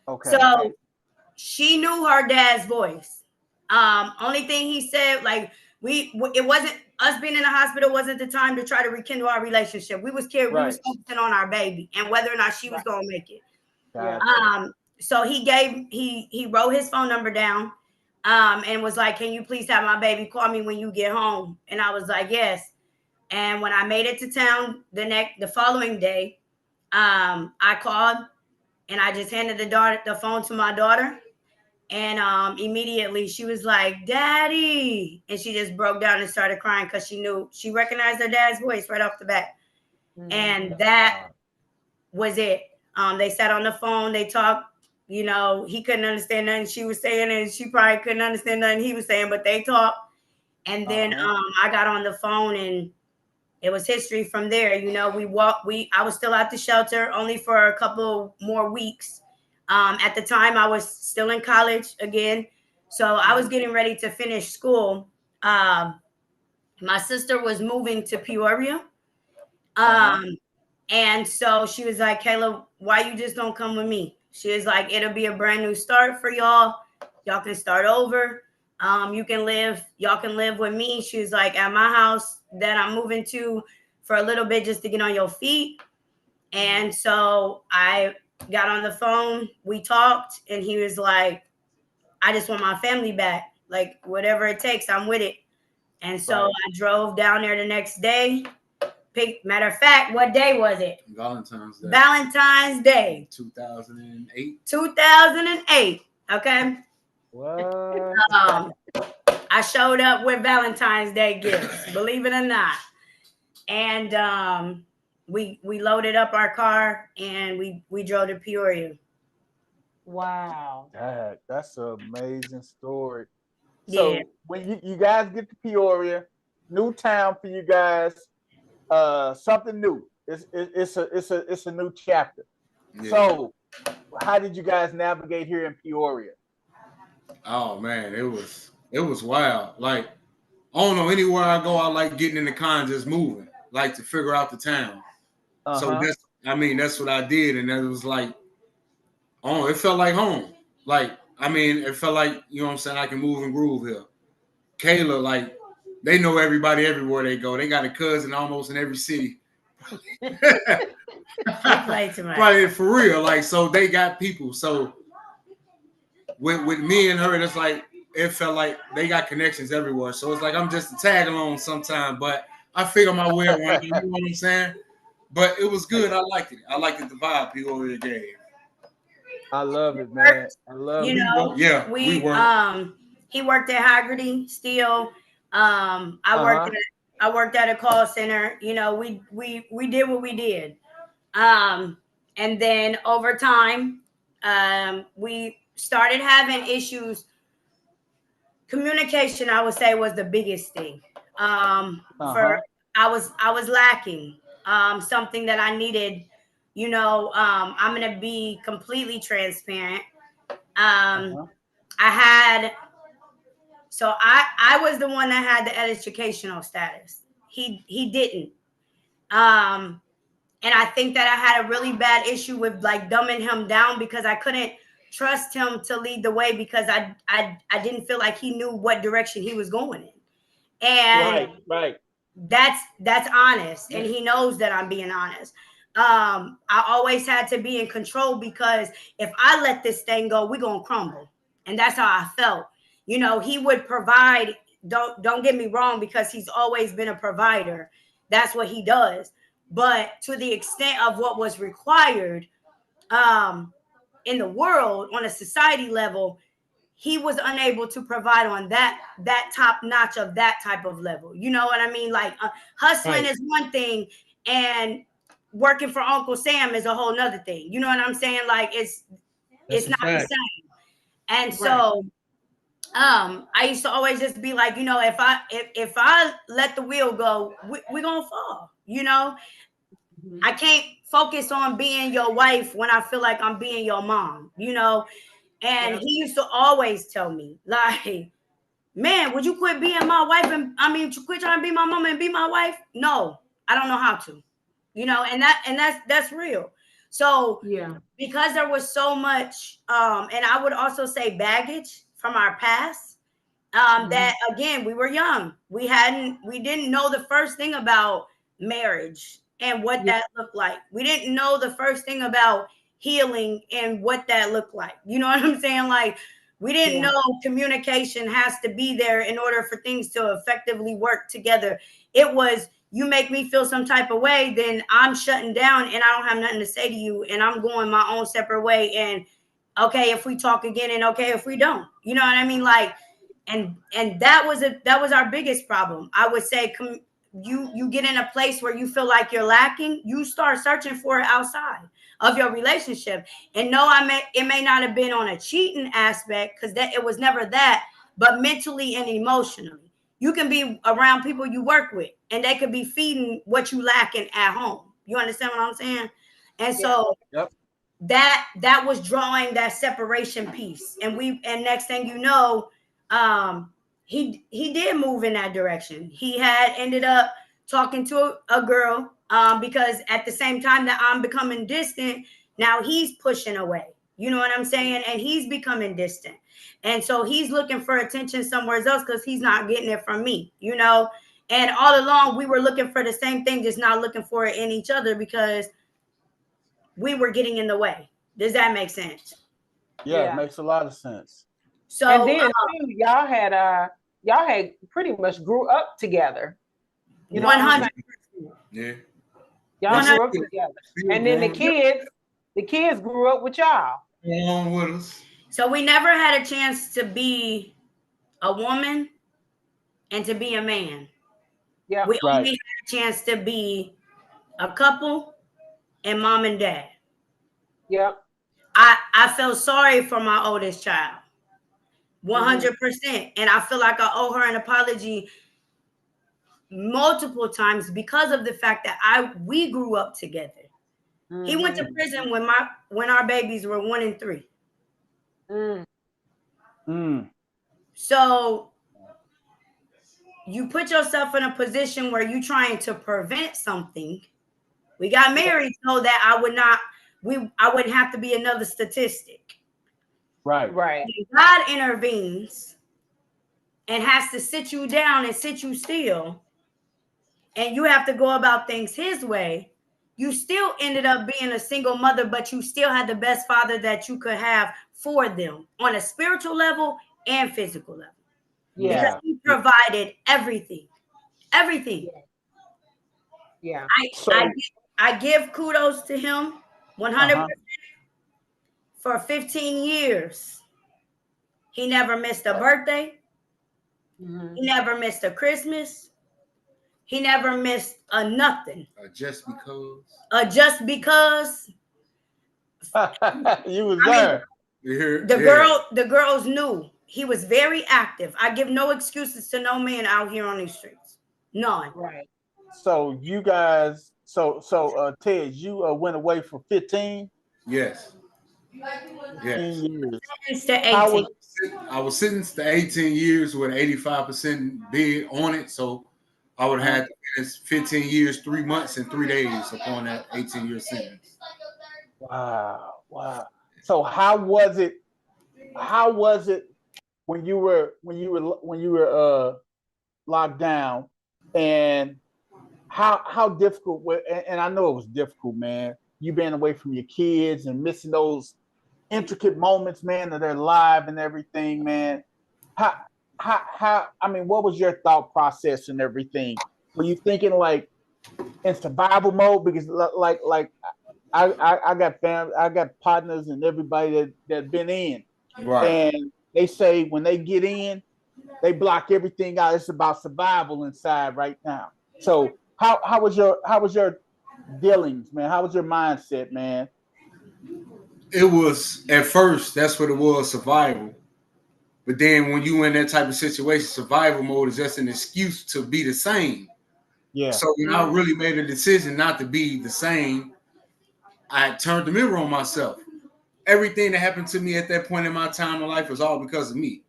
Speaker 1: Okay. So she knew her dad's voice. Only thing he said, like it wasn't us being in the hospital wasn't the time to try to rekindle our relationship. We was focusing on our baby and whether or not she was gonna make it. So he wrote his phone number down, and was like, "Can you please have my baby call me when you get home?" And I was like, "Yes." And when I made it to town the following day, I called and I just handed the phone to my daughter, and immediately she was like, "Daddy," and she just broke down and started crying because she recognized her dad's voice right off the bat, and that was it. They sat on the phone, they talked. He couldn't understand nothing she was saying, and she probably couldn't understand nothing he was saying, but they talked. And then I got on the phone, and it was history from there. I was still at the shelter only for a couple more weeks. At the time, I was still in college again, so I was getting ready to finish school. My sister was moving to Peoria. And so she was like, "Kayla, why you just don't come with me?" She was like, "It'll be a brand new start for y'all. Y'all can start over. Y'all can live with me." She was like, "At my house that I'm moving to for a little bit just to get on your feet." And so I got on the phone, we talked, and he was like, "I just want my family back. Like, whatever it takes, I'm with it." And so I drove down there the next day. Matter of fact, what day was it?
Speaker 4: Valentine's Day.
Speaker 1: Valentine's Day.
Speaker 4: 2008.
Speaker 1: 2008. Okay.
Speaker 2: What?
Speaker 1: I showed up with Valentine's Day gifts, believe it or not. And we loaded up our car and we drove to Peoria.
Speaker 3: Wow.
Speaker 2: That's an amazing story.
Speaker 1: Yeah.
Speaker 2: So when you guys get to Peoria, new town for you guys, something new. It's a new chapter. Yeah. So how did you guys navigate here in Peoria?
Speaker 4: Oh man, it was wild. Like, I don't know, anywhere I go, I like getting in the car and just moving, like to figure out the town. So that's what I did, and it was like, oh, it felt like home. Like, it felt like, you know what I'm saying, I can move and groove here. Kayla, like, they know everybody everywhere they go. They got a cousin almost in every city. Probably for real. Like, so they got people. So with me and her, it's like, it felt like they got connections everywhere. So it's like I'm just a tag along sometime, but I figure my way around. You know what I'm saying? But it was good. I liked it. I liked the vibe Peoria gave.
Speaker 2: I love it, man. I love it.
Speaker 1: We worked. He worked at Haggerty Steel. I worked at a call center. We did what we did. And then over time, we started having issues. Communication, I would say, was the biggest thing. For I was lacking something that I needed. I'm gonna be completely transparent. I was the one that had the educational status. He didn't. And I think that I had a really bad issue with like dumbing him down because I couldn't trust him to lead the way because I didn't feel like he knew what direction he was going in. And
Speaker 2: right.
Speaker 1: That's honest, and he knows that I'm being honest. I always had to be in control because if I let this thing go, we're gonna crumble. And that's how I felt. He would provide, don't get me wrong, because he's always been a provider. That's what he does. But to the extent of what was required in the world on a society level, he was unable to provide on that top notch of that type of level. You know what I mean? Like hustling is one thing, and working for Uncle Sam is a whole nother thing. You know what I'm saying? Like it's not the same. And so I used to always just be like, if I let the wheel go, we're gonna fall. I can't focus on being your wife when I feel like I'm being your mom. And he used to always tell me, like, "Man, would you quit being my wife? And quit trying to be my mama and be my wife?" No, I don't know how to. And that's real. So because there was so much, and I would also say baggage from our past, that again, we were young. We didn't know the first thing about marriage and what that looked like. We didn't know the first thing about healing and what that looked like. You know what I'm saying? Like, we didn't know communication has to be there in order for things to effectively work together. It was, you make me feel some type of way, then I'm shutting down and I don't have nothing to say to you and I'm going my own separate way. And okay, if we talk again, and okay, if we don't, you know what I mean? Like, and that was our biggest problem. I would say, you get in a place where you feel like you're lacking, you start searching for it outside of your relationship. And no, it may not have been on a cheating aspect, because that it was never that, but mentally and emotionally. You can be around people you work with, and they could be feeding what you lacking at home. You understand what I'm saying? And so that was drawing that separation piece. And next thing you know, he did move in that direction. He had ended up talking to a girl, because at the same time that I'm becoming distant, now he's pushing away. You know what I'm saying? And he's becoming distant. And so he's looking for attention somewhere else because he's not getting it from me, you know? And all along we were looking for the same thing, just not looking for it in each other because we were getting in the way. Does that make sense?
Speaker 2: Yeah, it makes a lot of sense.
Speaker 3: So, and then too, y'all had pretty much grew up together. You know,
Speaker 1: 100%.
Speaker 4: Yeah.
Speaker 3: Y'all grew up together, and then the kids grew up with y'all.
Speaker 4: Along with us.
Speaker 1: So we never had a chance to be a woman and to be a man. Yeah, we only had a chance to be a couple and mom and dad.
Speaker 3: Yep.
Speaker 1: I felt sorry for my oldest child, 100%, and I feel like I owe her an apology multiple times because of the fact that we grew up together. He went to prison when our babies were 1 and 3. So you put yourself in a position where you're trying to prevent something. We got married so that I wouldn't have to be another statistic.
Speaker 2: Right.
Speaker 1: God intervenes and has to sit you down and sit you still, and you have to go about things his way. You still ended up being a single mother, but you still had the best father that you could have for them on a spiritual level and physical level. Yeah. Because he provided everything. Everything.
Speaker 3: Yeah.
Speaker 1: I give kudos to him 100%. For 15 years. He never missed a birthday. He never missed a Christmas. He never missed a nothing.
Speaker 4: Just because.
Speaker 1: Just because.
Speaker 2: You was there.
Speaker 1: The girls knew he was very active. I give no excuses to no man out here on these streets. None.
Speaker 3: Right.
Speaker 2: So you guys, Ted, you went away for 15?
Speaker 4: Yes.
Speaker 2: Yes.
Speaker 1: Years. To 18.
Speaker 4: I was sentenced to 18 years with an 85% bid on it. So I would have to finish 15 years, 3 months, and 3 days upon that 18-year sentence.
Speaker 2: Wow. So how was it when you were locked down, and how difficult and I know it was difficult, man. You being away from your kids and missing those intricate moments, man, of their life and everything, man. How I mean, what was your thought process and everything? Were you thinking like in survival mode? Because like I got family, I got partners and everybody that been in. Right. And they say when they get in, they block everything out. It's about survival inside right now. So how was your dealings, man? How was your mindset, man?
Speaker 4: It was, at first, that's what it was, survival. But then when you in that type of situation, survival mode is just an excuse to be the same. Yeah. So when I really made a decision not to be the same, I turned the mirror on myself. Everything that happened to me at that point in my time of life was all because of me.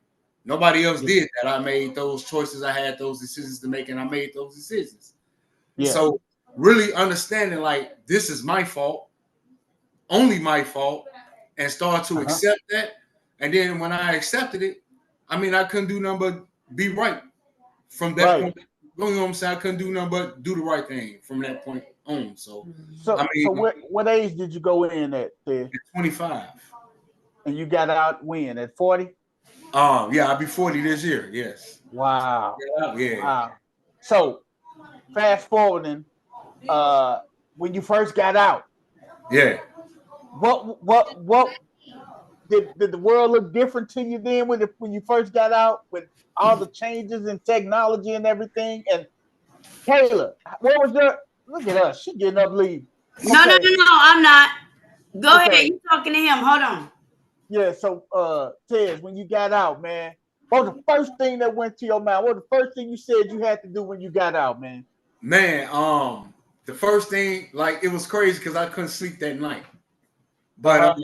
Speaker 4: Nobody else did that. I made those choices. I had those decisions to make, and I made those decisions. Yeah. So really understanding, like, this is my fault, only my fault, and start to accept that. And then when I accepted it, I mean, I couldn't do nothing but be right from that point. You know what I'm saying? I couldn't do nothing but do the right thing from that point own. So,
Speaker 2: so what age did you go in at?
Speaker 4: 25.
Speaker 2: And you got out when? At 40?
Speaker 4: Yeah, I'll be 40 this year. Yes.
Speaker 2: Wow.
Speaker 4: Yeah.
Speaker 2: Wow. So fast forwarding, when you first got out.
Speaker 4: Yeah.
Speaker 2: What did the world look different to you then when you first got out with all the changes in technology and everything? And Kayla, what was your look at us? She getting up leave.
Speaker 1: No, I'm not. Go ahead.
Speaker 2: Okay.
Speaker 1: You talking to him. Hold on.
Speaker 2: Yeah, so Tez, when you got out, man, what was the first thing that went to your mind? What was the first thing you said you had to do when you got out, man?
Speaker 4: Man, the first thing, like, it was crazy because I couldn't sleep that night. But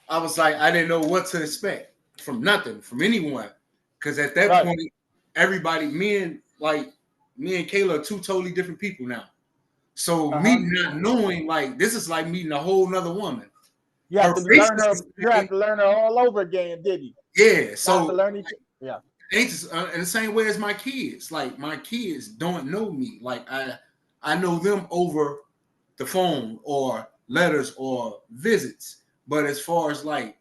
Speaker 4: I was like, I didn't know what to expect from nothing, from anyone. Because at that point, everybody, me and Kayla are two totally different people now. So me not knowing, like, this is like meeting a whole nother woman.
Speaker 2: You have to learn her. You have to learn her all over again, did you?
Speaker 4: Yeah. So
Speaker 2: yeah.
Speaker 4: Ain't in the same way as my kids. Like, my kids don't know me. Like, I know them over the phone or letters or visits. But as far as like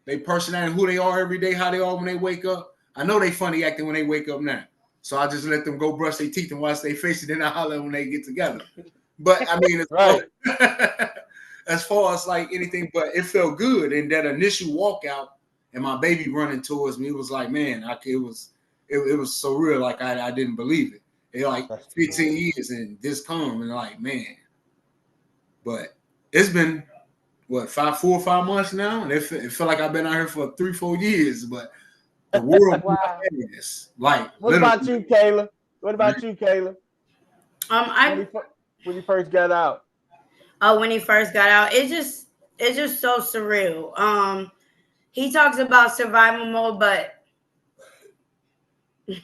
Speaker 4: they personality, who they are every day, how they are when they wake up, I know they funny acting when they wake up now. So I just let them go brush their teeth and wash their face, and then I holler when they get together. But I mean, as far as like anything, but it felt good. And that initial walkout and my baby running towards me, it was like, man, it was so real. Like I didn't believe it. It like 15 years and this come and like, man. But it's been what 4 or 5 months now, and it felt like I've been out here for 3-4 years. But the world, like,
Speaker 2: what about you, Kayla? What about you, Kayla? When you first got out.
Speaker 1: Oh, when he first got out, it's just so surreal. He talks about survival mode, but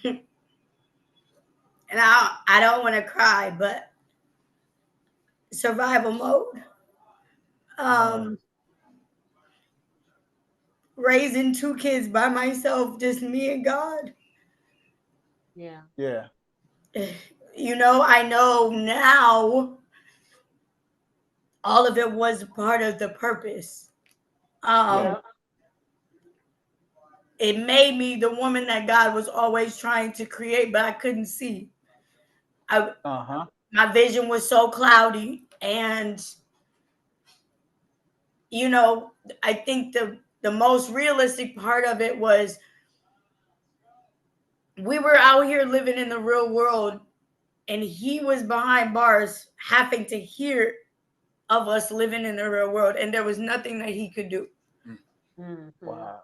Speaker 1: and I don't want to cry, but survival mode. Raising 2 kids by myself, just me and God.
Speaker 3: Yeah.
Speaker 2: Yeah.
Speaker 1: You know, I know now all of it was part of the purpose. It made me the woman that God was always trying to create, but I couldn't see. My vision was so cloudy, and you know, I think the most realistic part of it was we were out here living in the real world, and he was behind bars having to hear of us living in the real world, and there was nothing that he could do.
Speaker 2: Wow.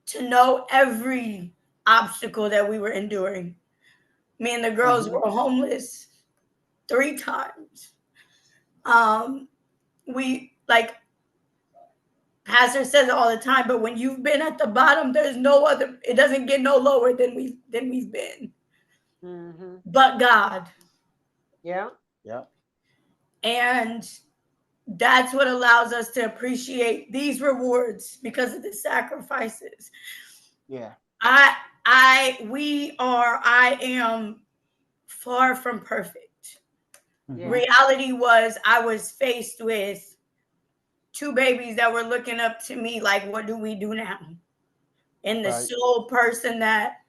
Speaker 1: To know every obstacle that we were enduring. Me and the girls were homeless 3 times. We, like Pastor says it all the time, but when you've been at the bottom, there's no other, it doesn't get no lower than we've been. But God.
Speaker 3: Yeah.
Speaker 2: Yeah.
Speaker 1: And that's what allows us to appreciate these rewards because of the sacrifices.
Speaker 2: Yeah.
Speaker 1: I am far from perfect. Reality was I was faced with 2 babies that were looking up to me like, what do we do now? And the sole person that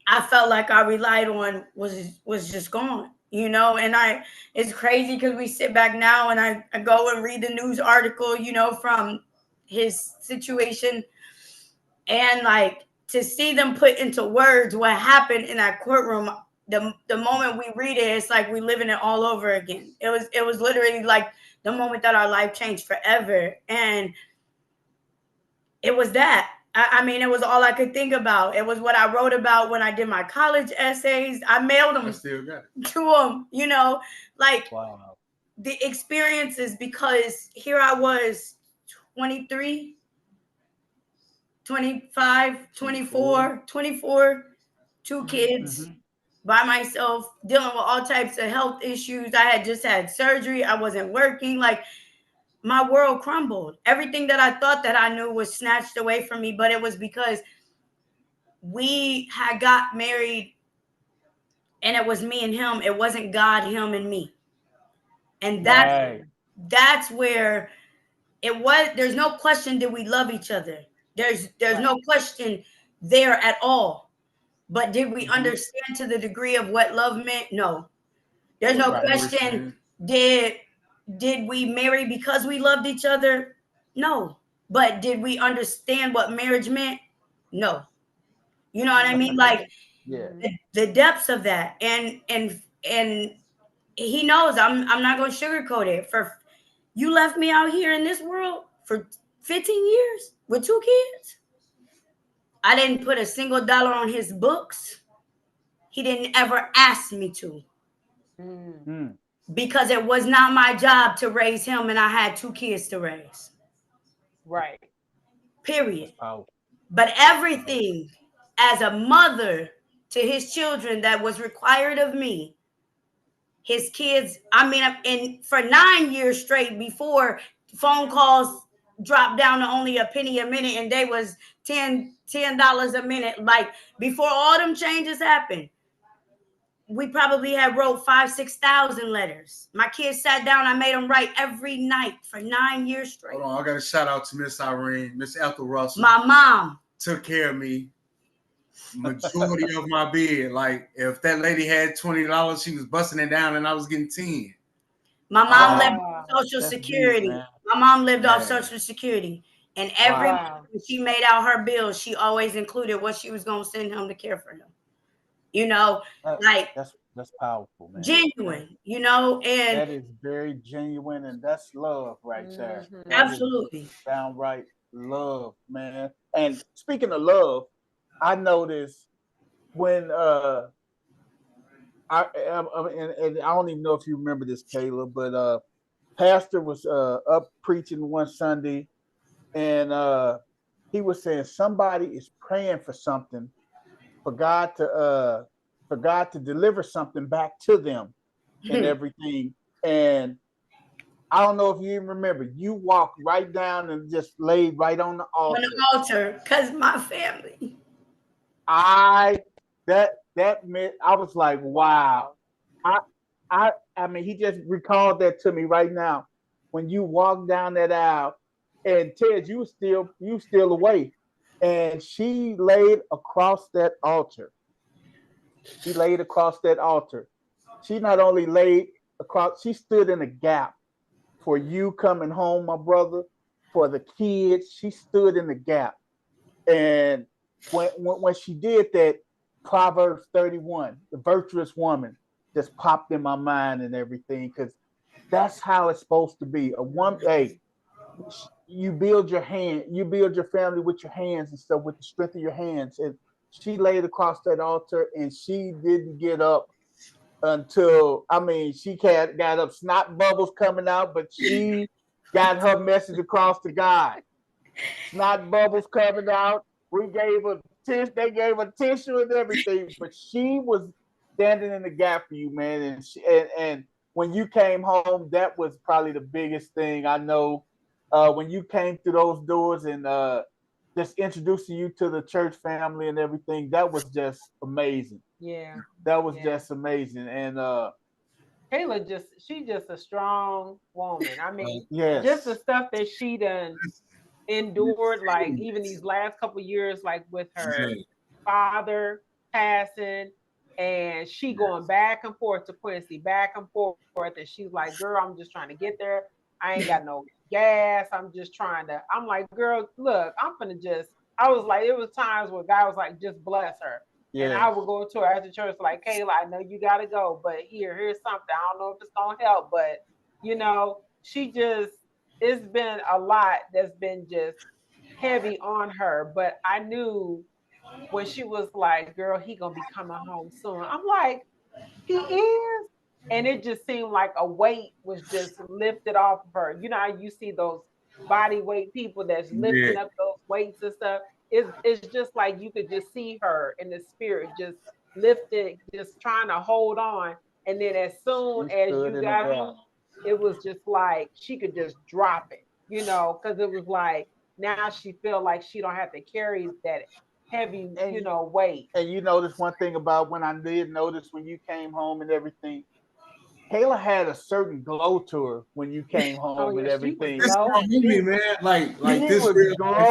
Speaker 1: I felt like I relied on was just gone, you know? And it's crazy because we sit back now and I go and read the news article, you know, from his situation, and like to see them put into words what happened in that courtroom, the moment we read it, it's like we living it all over again. It was literally like the moment that our life changed forever. And it was that. I mean, it was all I could think about. It was what I wrote about when I did my college essays. I mailed them to them, you know, like the experiences, because here I was 23, 25, 24, 2 kids by myself, dealing with all types of health issues. I had just had surgery. I wasn't working. Like, my world crumbled. Everything that I thought that I knew was snatched away from me, but it was because we had got married and it was me and him. It wasn't God, him, and me. And that's where it was. There's no question that we love each other. There's no question there at all. But did we understand to the degree of what love meant? No. There's no question. Did we marry because we loved each other? No. But did we understand what marriage meant? No. You know what I mean? Like the depths of that. And he knows I'm not gonna sugarcoat it. For you left me out here in this world for 15 years with 2 kids. I didn't put a single dollar on his books. He didn't ever ask me to. Because it was not my job to raise him, and I had 2 kids to raise.
Speaker 3: Right.
Speaker 1: Period. But everything as a mother to his children that was required of me, his kids, I mean, and for 9 years straight before phone calls dropped down to only a penny a minute and they was $10 a minute. Like before all them changes happened, we probably had wrote 5,000-6,000 letters. My kids sat down. I made them write every night for 9 years straight.
Speaker 4: Hold on, I got a shout out to Miss Irene, Miss Ethel Russell.
Speaker 1: My mom
Speaker 4: took care of me. Majority of my bid. Like if that lady had $20, she was busting it down, and I was getting 10.
Speaker 1: My mom lived off Social Security. My mom lived off Social Security, and every month when she made out her bills, she always included what she was going to send him to care for him. You know, like
Speaker 2: that's powerful, man.
Speaker 1: Genuine, you know, and
Speaker 2: that is very genuine, and that's love right there.
Speaker 1: Absolutely,
Speaker 2: downright love, man. And speaking of love, I noticed when and I don't even know if you remember this, Kayla, but pastor was up preaching one Sunday, and he was saying somebody is praying for something, for God to deliver something back to them and everything. And I don't know if you even remember, you walked right down and just laid right on the altar.
Speaker 1: On the altar, because my family.
Speaker 2: That meant, I was like, wow. I mean, he just recalled that to me right now. When you walked down that aisle, and Ted, you still away, and she laid across that altar. She laid across that altar. She not only laid across, she stood in a gap for you coming home, my brother, for the kids. She stood in the gap. And when she did that, Proverbs 31, the virtuous woman, just popped in my mind and everything, because that's how it's supposed to be. A woman, hey, you build your family with your hands and stuff, with the strength of your hands. And she laid across that altar, and she didn't get up until, I mean, she got up, snot bubbles coming out, but she got her message across to God. Snot bubbles coming out. We gave her they gave her tissue and everything, but she was standing in the gap for you, man. And when you came home, that was probably the biggest thing I know. When you came through those doors and just introducing you to the church family and everything, that was just amazing.
Speaker 3: Yeah,
Speaker 2: that was just amazing. And
Speaker 3: Kayla she's just a strong woman. I mean,
Speaker 2: yes.
Speaker 3: Just the stuff that she done endured, like even these last couple of years, like with her father passing, and she going back and forth to Quincy, back and forth, and she's like, girl, I'm just trying to get there. I ain't got no gas. I'm just trying to, I'm like, girl, look, I was like, it was times where God was like, just bless her. And I would go to her at the church like, Kayla, I know you got to go, but here's something. I don't know if it's going to help, but you know, it's been a lot that's been just heavy on her. But I knew when she was like, girl, he going to be coming home soon. I'm like, he is. And it just seemed like a weight was just lifted off of her. You know how you see those body weight people that's lifting up those weights and stuff? It's just like you could just see her in the spirit, just lifted, just trying to hold on. And then as soon as you got home, it was just like she could just drop it, you know, because it was like now she feel like she don't have to carry that heavy,
Speaker 2: And
Speaker 3: weight.
Speaker 2: and you notice one thing about when I did notice when you came home and everything, Kayla had a certain glow to her when you came
Speaker 3: Oh
Speaker 2: home and
Speaker 3: yeah, she was
Speaker 2: everything.
Speaker 4: This is my movie,
Speaker 3: glowing.
Speaker 4: man.
Speaker 2: She
Speaker 4: Like this
Speaker 2: was
Speaker 4: real life.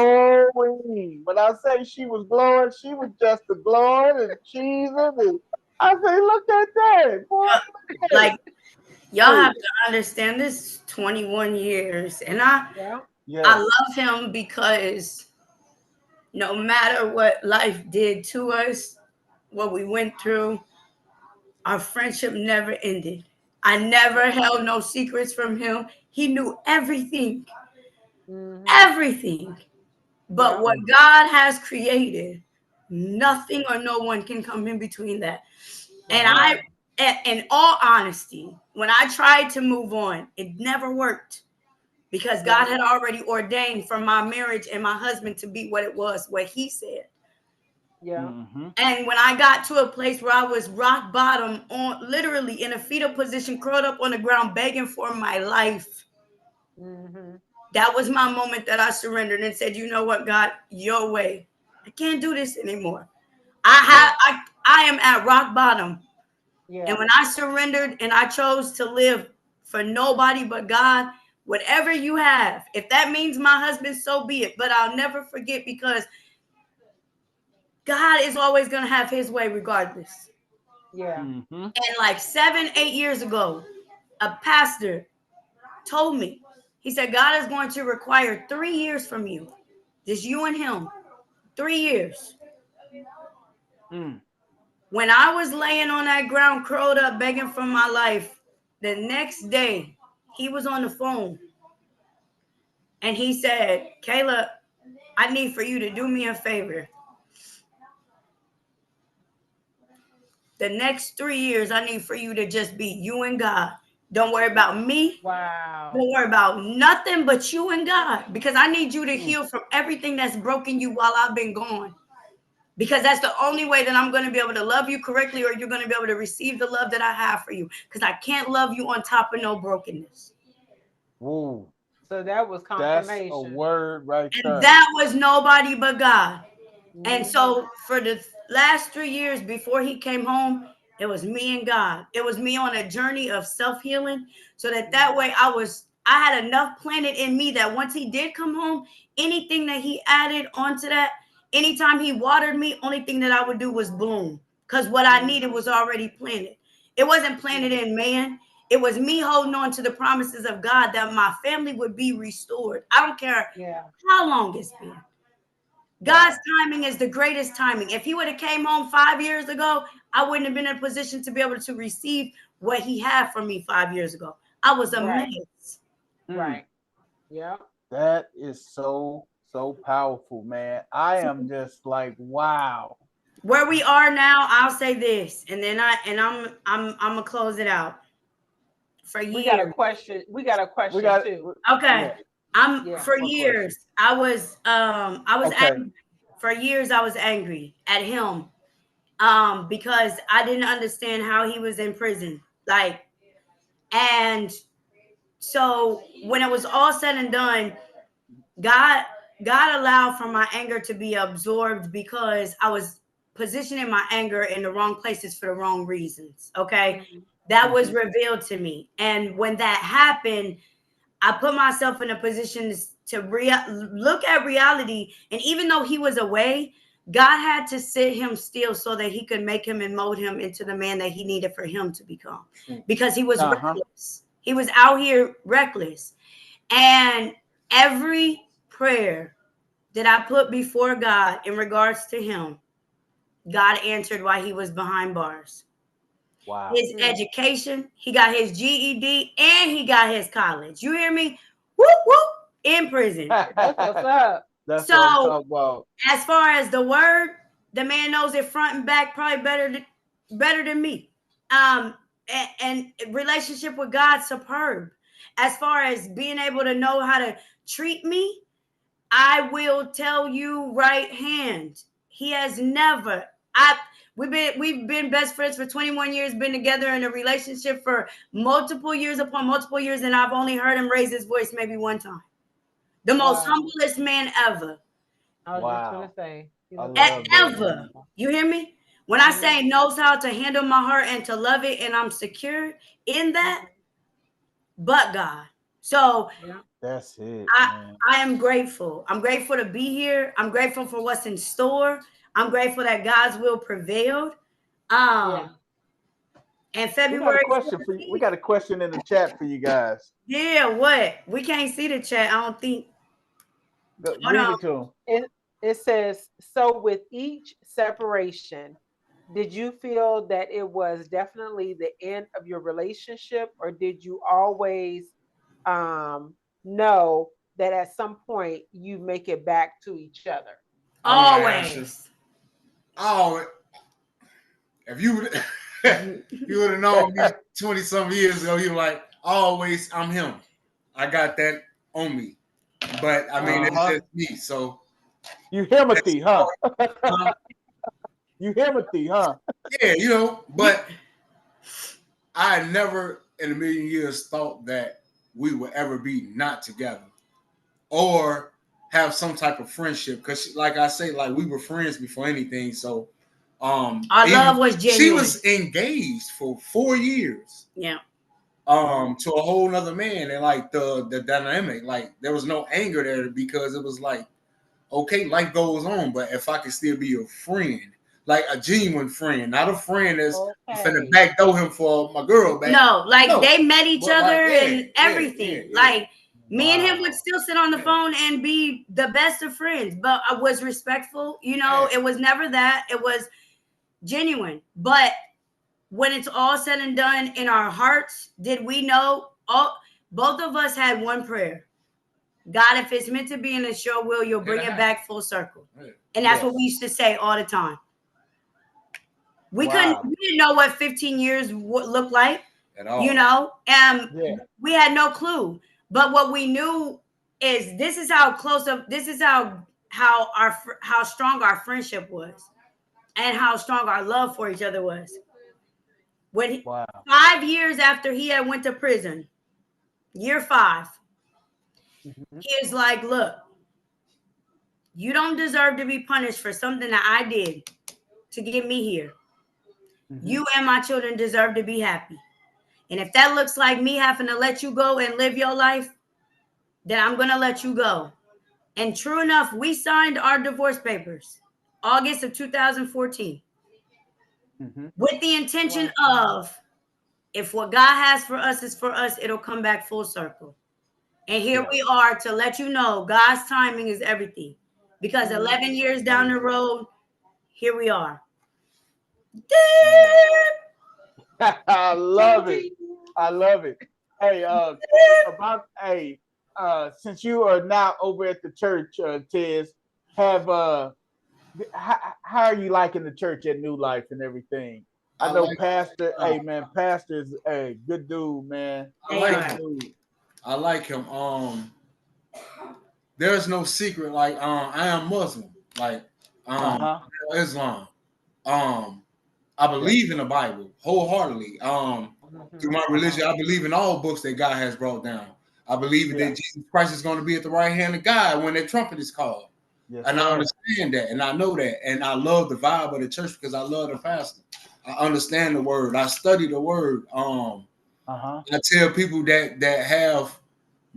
Speaker 2: glowing. When I say she was glowing, she was just a glowing and cheesing. And I say, look at that, boy. Look at
Speaker 1: Like
Speaker 2: it.
Speaker 1: y'all
Speaker 2: Hey,
Speaker 1: have to understand this 21 years. And I
Speaker 3: Yeah.
Speaker 2: yes.
Speaker 1: love him because no matter what life did to us, what we went through, our friendship never ended. I never held no secrets from him. He knew everything,
Speaker 3: Mm-hmm.
Speaker 1: everything. But
Speaker 3: Yep.
Speaker 1: what God has created, nothing or no one can come in between that. And
Speaker 3: That's right.
Speaker 1: in all honesty, when I tried to move on, it never worked because God
Speaker 3: Yeah.
Speaker 1: had already ordained for my marriage and my husband to be what it was, what he said.
Speaker 3: Yeah.
Speaker 2: Mm-hmm.
Speaker 1: And when I got to a place where I was rock bottom, on literally in a fetal position, curled up on the ground, begging for my life,
Speaker 3: Mm-hmm.
Speaker 1: that was my moment that I surrendered and said, "You know what, God, your way. I can't do this anymore.
Speaker 2: Yeah.
Speaker 1: I am at rock bottom." And
Speaker 3: Yeah.
Speaker 1: when I surrendered and I chose to live for nobody but God, whatever you have, if that means my husband, so be it. But I'll never forget because God is always going to have his way regardless.
Speaker 3: Yeah.
Speaker 2: Mm-hmm.
Speaker 1: And like 7, 8 years ago, a pastor told me, he said, God is going to require 3 years from you. Just you and him. 3 years.
Speaker 2: Mm.
Speaker 1: When I was laying on that ground, curled up, begging for my life, the next day, he was on the phone and he said, "Kayla, I need for you to do me a favor. The next 3 years, I need for you to just be you and God. Don't worry about me.
Speaker 3: Wow.
Speaker 1: Don't worry about nothing but you and God because I need you to
Speaker 2: Mm.
Speaker 1: heal from everything that's broken you while I've been gone. Because that's the only way that I'm going to be able to love you correctly or you're going to be able to receive the love that I have for you because I can't love you on top of no brokenness."
Speaker 2: Whoa.
Speaker 3: So that was
Speaker 2: That's a
Speaker 3: confirmation.
Speaker 2: word right
Speaker 1: And
Speaker 2: there.
Speaker 1: that was nobody but God. And
Speaker 3: Mm-hmm.
Speaker 1: so for the last 3 years before he came home, it was me and God. It was me on a journey of self-healing so that way I had enough planted in me that once he did come home, anything that he added onto that, anytime he watered me, only thing that I would do was bloom because what I
Speaker 3: Mm-hmm.
Speaker 1: needed was already planted. It wasn't planted in man. It was me holding on to the promises of God that my family would be restored. I don't care
Speaker 3: Yeah.
Speaker 1: how long it's been. God's
Speaker 2: Wow.
Speaker 1: timing is the greatest timing. If he would have came home 5 years ago, I wouldn't have been in a position to be able to receive what he had for me 5 years ago. I was a
Speaker 3: Right.
Speaker 1: mess.
Speaker 2: Mm.
Speaker 3: Right. Yeah.
Speaker 2: That is so powerful, man. I am just like, wow.
Speaker 1: Where we are now, I'll say this, and then I'm gonna close it out. For
Speaker 3: We got a
Speaker 1: years,
Speaker 3: question. We got a
Speaker 2: We
Speaker 3: question
Speaker 2: got
Speaker 3: too.
Speaker 1: okay,
Speaker 2: yeah,
Speaker 1: I'm
Speaker 3: Yeah.
Speaker 1: for
Speaker 2: one question.
Speaker 1: years. I was
Speaker 2: Okay.
Speaker 1: angry. For years, I was angry at him, because I didn't understand how he was in prison, like, and so when it was all said and done, God God allowed for my anger to be absorbed because I was positioning my anger in the wrong places for the wrong reasons. Okay.
Speaker 3: Mm-hmm.
Speaker 1: That was
Speaker 2: Mm-hmm.
Speaker 1: revealed to me. And when that happened, I put myself in a position to look at reality. And even though he was away, God had to sit him still so that he could make him and mold him into the man that he needed for him to become because he was
Speaker 2: Uh-huh.
Speaker 1: reckless. He was out here reckless. And every prayer that I put before God in regards to him, God answered while he was behind bars.
Speaker 2: Wow.
Speaker 1: His education, he got his GED and he got his college. You hear me? Whoop, whoop, in prison.
Speaker 3: That's what's up.
Speaker 2: That's what I'm
Speaker 1: So,
Speaker 2: talking about.
Speaker 1: as far as the word, the man knows it front and back probably better than me. Um, and relationship with God, superb. As far as being able to know how to treat me, I will tell you right hand. He has never. I we've been best friends for 21 years, been together in a relationship for multiple years upon multiple years, and I've only heard him raise his voice maybe one time. The most
Speaker 3: Wow.
Speaker 1: humblest man ever.
Speaker 3: I was just gonna say,
Speaker 2: I love that.
Speaker 1: Ever. You hear me? When I say knows how to handle my heart and to love it, and I'm secure in that, but God. So
Speaker 2: that's it.
Speaker 1: I am grateful. I'm grateful to be here. I'm grateful for what's in store. I'm grateful that God's will prevailed. And February.
Speaker 2: We got a question in the chat for you guys.
Speaker 1: Yeah, what? We can't see the chat. I don't think.
Speaker 2: Read it to them.
Speaker 3: It says, so with each separation, did you feel that it was definitely the end of your relationship, or did you always know that at some point you make it back to each other?
Speaker 1: Always.
Speaker 4: Oh, if you would you would have known me 20-some years ago, you're like, always, I'm him. I got that on me. But I mean, it's just me. So
Speaker 2: you Timothy, huh? You Timothy, huh?
Speaker 4: Yeah, but I never in a million years thought that we would ever be not together or have some type of friendship. Because, like I say, like we were friends before anything. So,
Speaker 1: our love was genuine.
Speaker 4: She was engaged for 4 years.
Speaker 1: Yeah.
Speaker 4: To a whole nother man, and like the dynamic, like there was no anger there because it was like, okay, life goes on, but if I can still be a friend, like a genuine friend, not a friend that's finna backdoor him for my girl back.
Speaker 1: No, they met each other and everything. Like me and him would still sit on the phone and be the best of friends, but I was respectful. It was never that. It was genuine. But when it's all said and done in our hearts, did we know? Both of us had one prayer. God, if it's meant to be in the show, you'll bring it back full circle. And that's what we used to say all the time. We didn't know what 15 years would look like at all. We had no clue. But what we knew is this is how strong our friendship was and how strong our love for each other was. When 5 years after he had went to prison, year 5, he is like, look, you don't deserve to be punished for something that I did to get me here. You and my children deserve to be happy. And if that looks like me having to let you go and live your life, then I'm going to let you go. And true enough, we signed our divorce papers August of 2014 with the intention of, if what God has for us is for us, it'll come back full circle. And here we are to let you know God's timing is everything. Because 11 years down the road, here we are.
Speaker 2: I love it. Hey, since you are now over at the church, Tiz, how are you liking the church at New Life and everything? I know Pastor. Hey man, Pastor's a good dude, man.
Speaker 4: I like him. There's no secret. Like I am Muslim. Like Islam. I believe in the Bible wholeheartedly. Through my religion, I believe in all books that God has brought down. I believe that Jesus Christ is going to be at the right hand of God when that trumpet is called. And I understand that, and I know that, and I love the vibe of the church because I love the pastor. I understand the word. I study the word. I tell people that have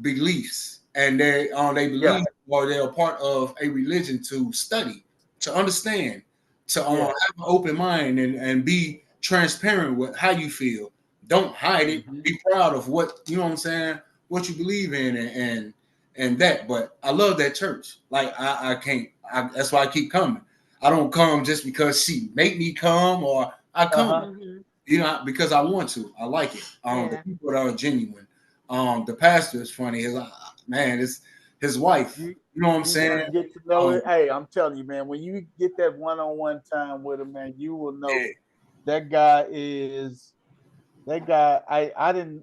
Speaker 4: beliefs and they believe or they're a part of a religion to study, to understand, to have an open mind and be transparent with how you feel. Don't hide it. Be proud of what you know what I'm saying, what you believe in and that. But I love that church. Like I can't. That's why I keep coming. I don't come just because she make me come, or I come, because I want to. I like it. The people that are genuine. The pastor is funny. His wife. You know what I'm saying?
Speaker 2: Get to know it. Hey, I'm telling you, man. When you get that one-on-one time with him, man, you will know that guy is. That guy,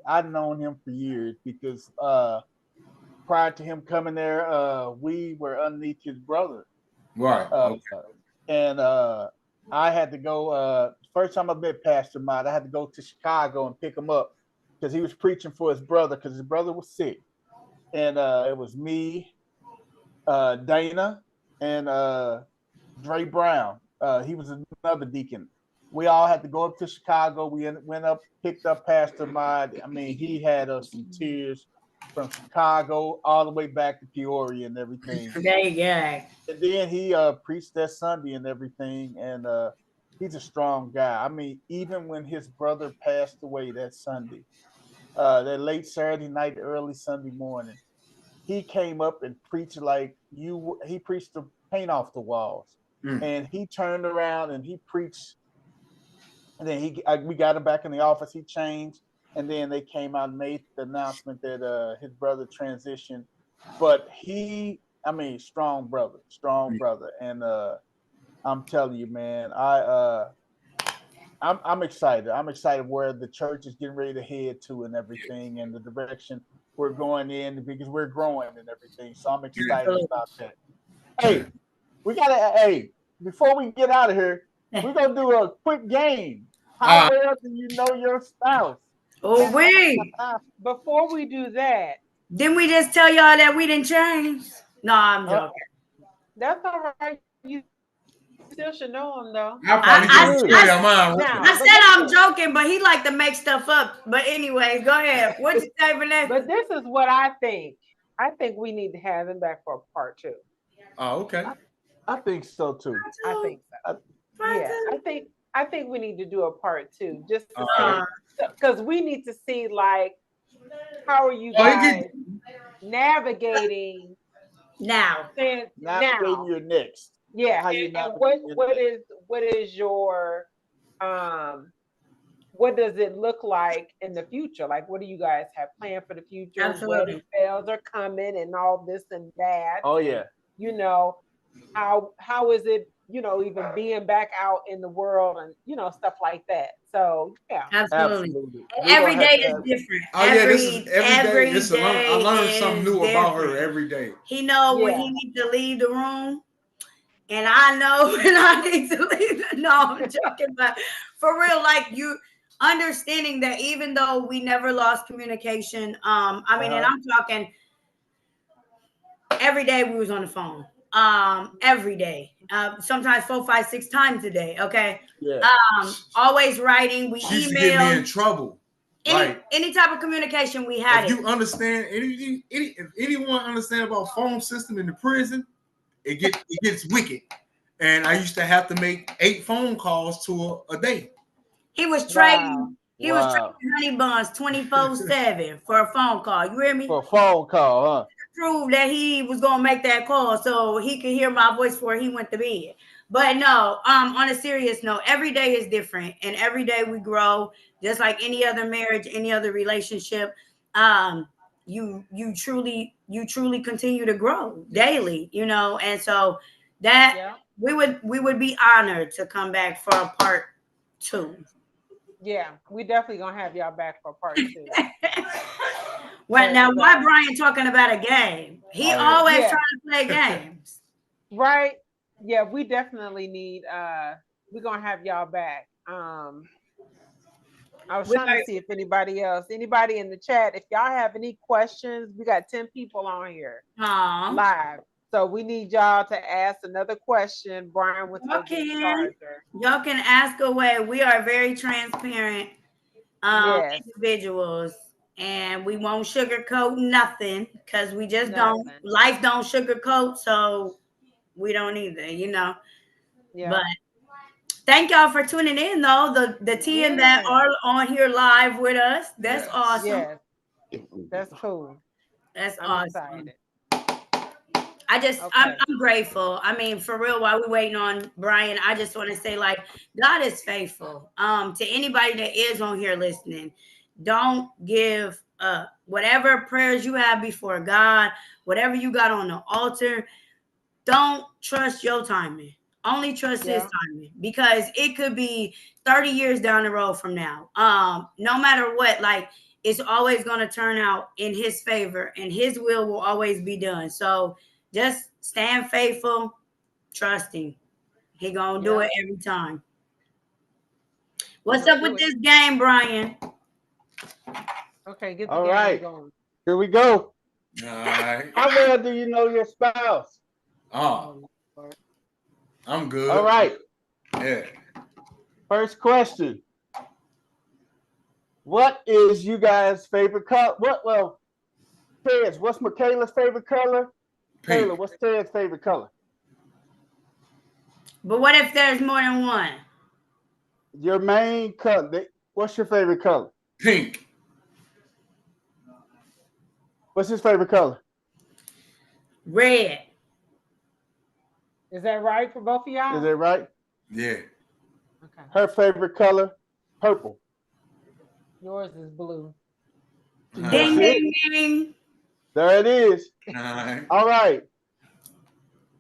Speaker 2: I've known him for years because prior to him coming there, we were underneath his brother.
Speaker 4: Right.
Speaker 2: And I had to go, first time I met Pastor Mott, I had to go to Chicago and pick him up because he was preaching for his brother because his brother was sick. And it was me, Dana, and Dre Brown. He was another deacon. We all had to go up to Chicago. We went up, picked up Pastor Mod. I mean, he had us in tears from Chicago all the way back to Peoria and everything.
Speaker 1: There you go.
Speaker 2: And then he preached that Sunday and everything. And he's a strong guy. I mean, even when his brother passed away that Sunday, that late Saturday night, early Sunday morning, he came up and preached like you. He preached the paint off the walls, and he turned around and he preached. And then we got him back in the office. He changed, and then they came out and made the announcement that his brother transitioned. But I mean, strong brother, and I'm telling you, man, I'm excited. I'm excited where the church is getting ready to head to and everything, and the direction we're going in because we're growing and everything. So I'm excited about that. Hey, before we get out of here, we're gonna do a quick game. How well do you know your spouse?
Speaker 1: Oh wait.
Speaker 3: Before we do that,
Speaker 1: didn't we just tell y'all that we didn't change? No, I'm joking.
Speaker 3: That's all right. You still should know him though.
Speaker 1: I said I'm joking, but he like to make stuff up. But anyways, go ahead. What you say, Vanessa?
Speaker 3: But this is what I think. I think we need to have him back for part 2.
Speaker 4: Oh, okay.
Speaker 2: I think so too.
Speaker 3: I think so. I think we need to do a part 2 just to because we need to see like how are you guys navigating
Speaker 1: now?
Speaker 2: Navigating your next.
Speaker 3: Yeah. How you what is your what does it look like in the future? Like, what do you guys have planned for the future?
Speaker 1: Absolutely.
Speaker 3: Wedding bells are coming and all this and that.
Speaker 2: Oh yeah.
Speaker 3: You know, how is it, you know, even being back out in the world and, you know, stuff like that. So yeah.
Speaker 1: Absolutely. Every day is different.
Speaker 4: Every day. I learn something new about her every day.
Speaker 1: He know when he needs to leave the room. And I know when I need to leave. No, I'm joking, but for real, like you understanding that even though we never lost communication, I mean, and I'm talking every day we was on the phone. Every day. Sometimes 4, 5, 6 times a day. Okay.
Speaker 2: Yeah.
Speaker 1: Always writing. We
Speaker 4: email. To get me in trouble.
Speaker 1: Any type of communication we had.
Speaker 4: If you understand, if anyone understand about phone system in the prison, it gets wicked. And I used to have to make 8 phone calls to a day.
Speaker 1: He was trading. He was trading honey buns 24/7 for a phone call. You hear me?
Speaker 2: For a phone call, huh?
Speaker 1: Prove that he was gonna make that call so he could hear my voice before he went to bed. But no, on a serious note, every day is different, and every day we grow, just like any other marriage, any other relationship. You truly continue to grow daily, you know, and so that we would be honored to come back for a part 2.
Speaker 3: Yeah, we definitely gonna have y'all back for part 2.
Speaker 1: Well, now why Brian talking about a game? He always trying to play games.
Speaker 3: Right. Yeah, we definitely need we're gonna have y'all back. I was trying to see if anybody in the chat, if y'all have any questions, we got 10 people on here live. So we need y'all to ask another question. Brian, what's
Speaker 1: y'all can ask away. We are very transparent individuals, and we won't sugarcoat nothing because we just don't. Life don't sugarcoat, so we don't either, you know. Yeah. But thank y'all for tuning in, though. The 10 that are on here live with us. That's awesome.
Speaker 3: Yeah. That's cool.
Speaker 1: That's awesome. Excited. I'm grateful. I mean, for real, while we're waiting on Brian, I just want to say, like, God is faithful. To anybody that is on here listening, don't give up. Whatever prayers you have before God, whatever you got on the altar, don't trust your timing. Only trust his timing, because it could be 30 years down the road from now. No matter what, like, it's always going to turn out in his favor, and his will always be done. So just stand faithful, trusting. He gonna do it every time. What's up with this game, Brian?
Speaker 3: Okay, get the game going.
Speaker 2: Here we go.
Speaker 4: All right.
Speaker 2: How well do you know your spouse?
Speaker 4: Oh, I'm good.
Speaker 2: All right.
Speaker 4: Yeah.
Speaker 2: First question. What is you guys' favorite color? Ted's, what's Michaela's favorite color?
Speaker 4: Pink.
Speaker 2: Taylor, what's Ted's favorite color?
Speaker 1: But what if there's more than one?
Speaker 2: Your main color. What's your favorite color?
Speaker 4: Pink.
Speaker 2: What's his favorite color?
Speaker 1: Red.
Speaker 3: Is that right for both of y'all?
Speaker 2: Is that right?
Speaker 4: Yeah.
Speaker 3: Okay.
Speaker 2: Her favorite color? Purple.
Speaker 3: Yours is blue.
Speaker 1: Ding, ding, ding.
Speaker 2: There it is.
Speaker 4: Right.
Speaker 2: All right.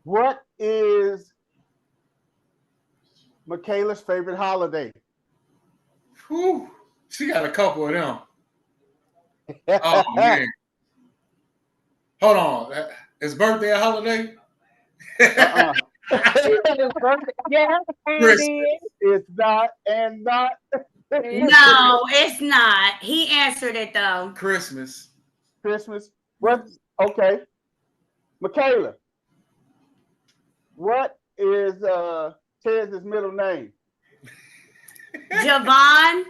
Speaker 2: What is Michaela's favorite holiday?
Speaker 4: Whew. She got a couple of them. Oh man. Hold on. Is birthday a holiday?
Speaker 2: Uh-uh.
Speaker 3: Yeah,
Speaker 2: It's not and not.
Speaker 1: No, it's not. He answered it though.
Speaker 4: Christmas.
Speaker 2: Christmas. What? Okay. Michaela. What is Ted's middle name?
Speaker 1: Javon.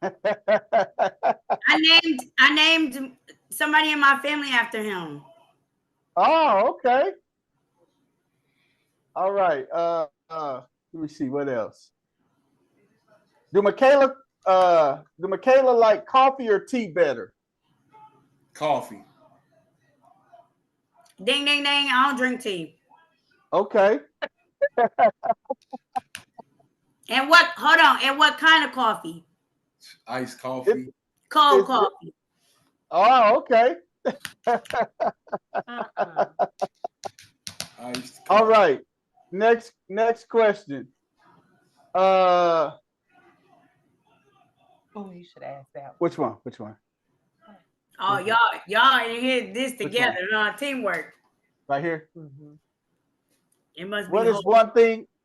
Speaker 1: I named somebody in my family after him.
Speaker 2: Oh, okay. All right. Let me see what else. Do Michaela like coffee or tea better?
Speaker 4: Coffee.
Speaker 1: Ding, ding, ding. I don't drink tea.
Speaker 2: Okay.
Speaker 1: And what? Hold on. And what kind of coffee?
Speaker 4: Iced coffee.
Speaker 1: Cold coffee.
Speaker 2: Oh, okay.
Speaker 4: Iced coffee.
Speaker 2: All right. Next question.
Speaker 3: Oh, you should ask that.
Speaker 2: Which one?
Speaker 1: Oh, y'all in here this together, teamwork.
Speaker 2: Right here.
Speaker 3: Mm-hmm.
Speaker 1: It must be.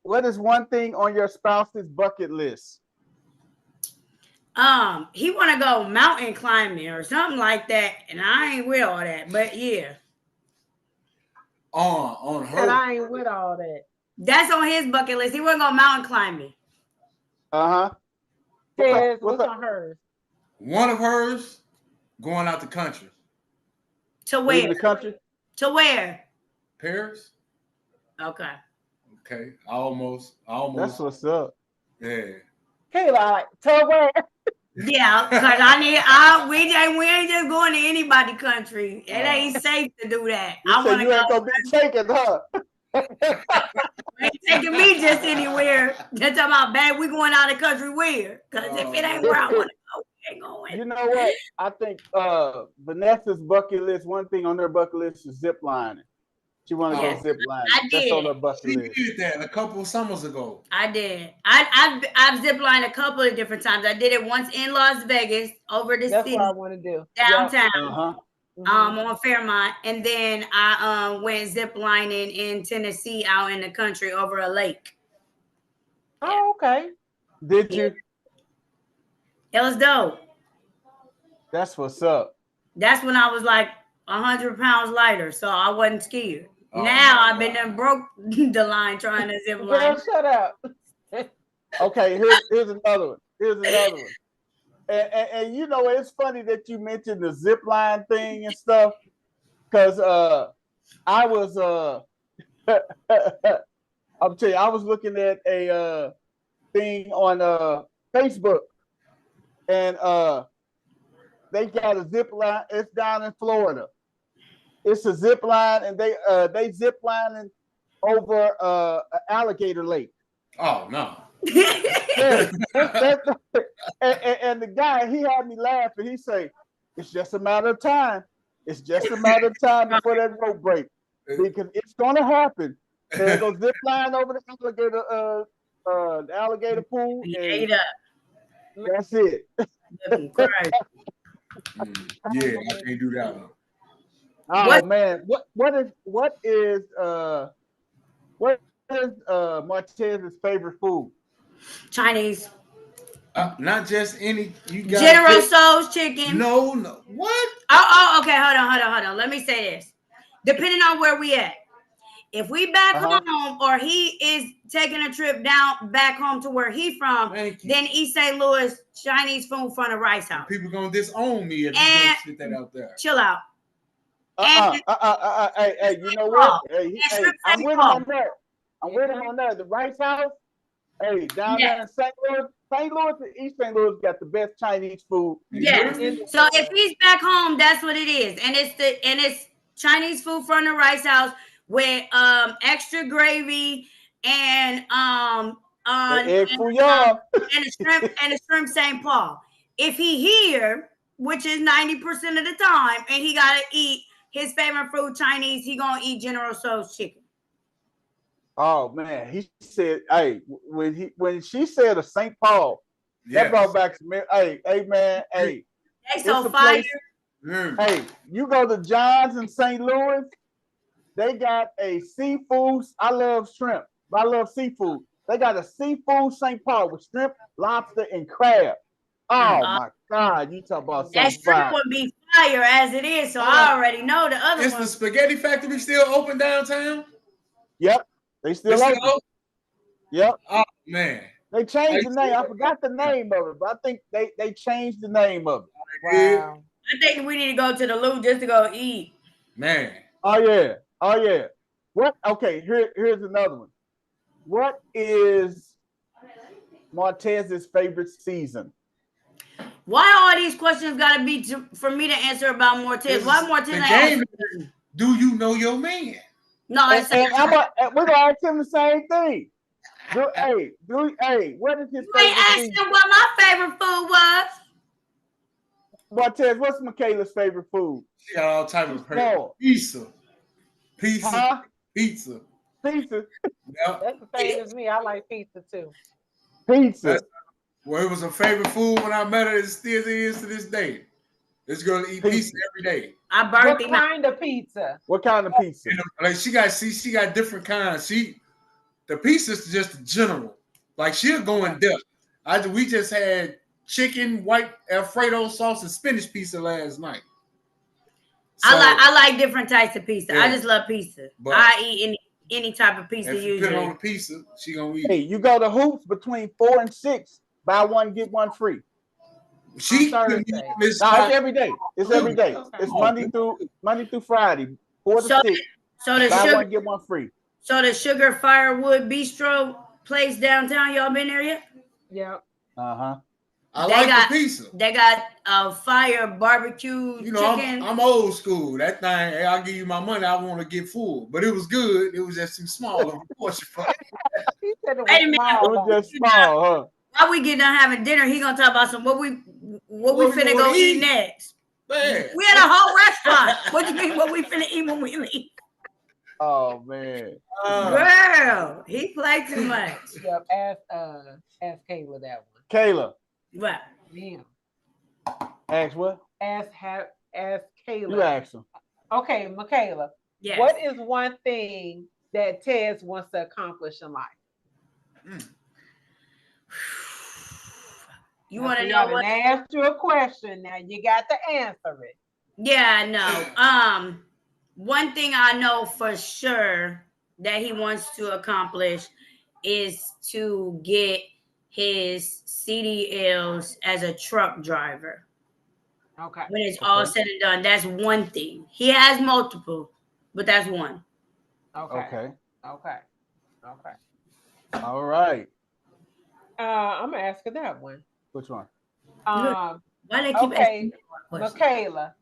Speaker 2: What is one thing on your spouse's bucket list?
Speaker 1: He want to go mountain climbing or something like that, and I ain't with all that. But yeah,
Speaker 4: On her.
Speaker 3: And I ain't with all that.
Speaker 1: that's on his bucket list. He want to go mountain climbing.
Speaker 3: Tez, what's on hers?
Speaker 4: One of hers going out the country.
Speaker 1: To where?
Speaker 2: Leaving the country?
Speaker 1: To where?
Speaker 4: Paris.
Speaker 1: Okay.
Speaker 4: Okay. Almost.
Speaker 2: That's what's up.
Speaker 4: Yeah.
Speaker 3: Kayla, to where?
Speaker 1: Yeah, because we ain't just going to anybody's country. It ain't safe to do that.
Speaker 2: You
Speaker 1: I want to
Speaker 2: you ain't
Speaker 1: go.
Speaker 2: gonna be taken, huh?
Speaker 1: Ain't taking me just anywhere. They're talking about, babe, we going out of the country where? Because if it ain't where I want to go, we ain't going.
Speaker 2: You know what? I think Vanessa's bucket list, one thing on her bucket list is zip lining. She want to go zip lining. That's on her bucket list.
Speaker 4: She did that a couple of summers ago.
Speaker 1: I did. I've zip lined a couple of different times. I did it once in Las Vegas over the
Speaker 3: That's
Speaker 1: city.
Speaker 3: what I want to do.
Speaker 1: Downtown.
Speaker 2: Uh-huh.
Speaker 1: On Fairmont. And then I went zip lining in Tennessee out in the country over a lake.
Speaker 3: Oh, okay.
Speaker 2: Did you?
Speaker 1: It was dope.
Speaker 2: That's what's up.
Speaker 1: That's when I was like 100 pounds lighter, so I wasn't scared.
Speaker 4: Oh,
Speaker 1: now I've been and broke the line trying to zip line.
Speaker 3: Girl, shut up.
Speaker 2: Okay, here's another one. And you know, it's funny that you mentioned the zip line thing and stuff, because I was I'm telling you, I was looking at a thing on Facebook, and they got a zip line. It's down in Florida. It's a zip line, and they zip lining over an alligator lake.
Speaker 4: Oh no.
Speaker 2: Yeah, and the guy, he had me laughing. He say, "It's just a matter of time. It's just a matter of time before that rope break, because it's gonna happen. They're gonna zip line over the alligator pool, and that's it."
Speaker 4: Yeah, I can't do that one.
Speaker 2: Oh man, what is Martez's favorite food?
Speaker 1: Chinese.
Speaker 4: Not just any. You got
Speaker 1: General Tso's chicken.
Speaker 4: No. What?
Speaker 1: Oh, okay. Hold on. Let me say this. Depending on where we at. If we back home, or he is taking a trip down back home to where he from, then East St. Louis Chinese food from the Rice House.
Speaker 4: People gonna disown me if you don't spit that out there.
Speaker 1: Chill out.
Speaker 2: Hey, you know what? Hey, I'm with him on that. I'm with him on that. The Rice House. Hey, down there in St. Louis and East St. Louis got the best Chinese food.
Speaker 1: Yes. So if he's back home, that's what it is, and it's Chinese food from the Rice House with extra gravy and
Speaker 2: egg fouillon
Speaker 1: and a shrimp St. Paul. If he here, which is 90% of the time, and he gotta eat his favorite food Chinese, he gonna eat General Tso's chicken.
Speaker 2: Oh man, he said, hey, when she said a St. Paul, that brought back some. Hey, man, hey,
Speaker 1: they so fire.
Speaker 2: Hey, you go to John's in St. Louis, they got a seafood. I love shrimp. I love seafood. They got a seafood St. Paul with shrimp, lobster, and crab. Oh my God, you talk about something. That
Speaker 1: shrimp would be fire as it is, so I already know the other one.
Speaker 4: Is the Spaghetti Factory still open downtown?
Speaker 2: Yep. They still open. Yep.
Speaker 4: Oh man.
Speaker 2: They changed the name. I forgot the name of it, but I think they changed the name of it.
Speaker 1: Wow. I think we need to go to the Lou just to go eat.
Speaker 4: Man.
Speaker 2: Oh yeah. What? Okay, here's another one. What is Martez's favorite season?
Speaker 1: Why all these questions gotta be for me to answer about Martez? Why Martez?
Speaker 4: Do you know your man?
Speaker 1: No,
Speaker 2: we're gonna ask him the same thing. Hey, what is his favorite?
Speaker 1: You ain't asking what my favorite food was.
Speaker 2: Martez, what's Michaela's favorite food?
Speaker 4: She got all type of pizza. Pizza.
Speaker 3: Yep. That's the same as me. I like pizza too.
Speaker 2: Pizza.
Speaker 4: Well, it was a favorite food when I met her. It still is to this day. This girl eat pizza every day.
Speaker 3: What kind of pizza?
Speaker 2: What kind of pizza?
Speaker 4: Like she got different kinds. The pizza's just general. Like she'll go in depth. We just had chicken, white Alfredo sauce, and spinach pizza last night.
Speaker 1: So, I like different types of pizza. I just love pizza. I eat any type of pizza usually.
Speaker 4: If you put on the pizza, she gonna eat.
Speaker 2: Hey, you go to Hoops between 4 and 6. Buy one, get one free.
Speaker 4: It's
Speaker 2: every day. It's every day. It's Monday through Friday, 4 to 6.
Speaker 1: So the
Speaker 2: buy one, get one free.
Speaker 1: So the Sugar Firewood Bistro place downtown, y'all been there yet?
Speaker 3: Yeah.
Speaker 4: I like the pizza.
Speaker 1: They got fire barbecue chicken.
Speaker 4: I'm old school. That thing, hey, I'll give you my money. I want to get full, but it was good. It was just too small of a portion for me.
Speaker 3: He said it
Speaker 2: was just small, huh?
Speaker 1: While we get done having dinner, he gonna talk about what we finna go eat next.
Speaker 4: Man.
Speaker 1: We had a whole restaurant. What do you mean? What we finna eat when we leave?
Speaker 2: Oh man,
Speaker 1: girl, he played too much.
Speaker 3: Yep, ask Kayla that one.
Speaker 2: Kayla,
Speaker 1: what?
Speaker 3: Damn.
Speaker 2: Ask what?
Speaker 3: Ask Kayla.
Speaker 2: You ask him.
Speaker 3: Okay, Michaela.
Speaker 1: Yes.
Speaker 3: What is one thing that Tez wants to accomplish in life?
Speaker 1: You want to know what?
Speaker 3: I asked you a question. Now you got to answer it.
Speaker 1: Yeah, no. One thing I know for sure that he wants to accomplish is to get his CDLs as a truck driver.
Speaker 3: Okay.
Speaker 1: When it's all said and done, that's one thing. He has multiple, but that's one.
Speaker 3: Okay.
Speaker 2: All right.
Speaker 3: I'm gonna ask her that one.
Speaker 2: Which one?
Speaker 1: Why they keep asking
Speaker 3: Michaela.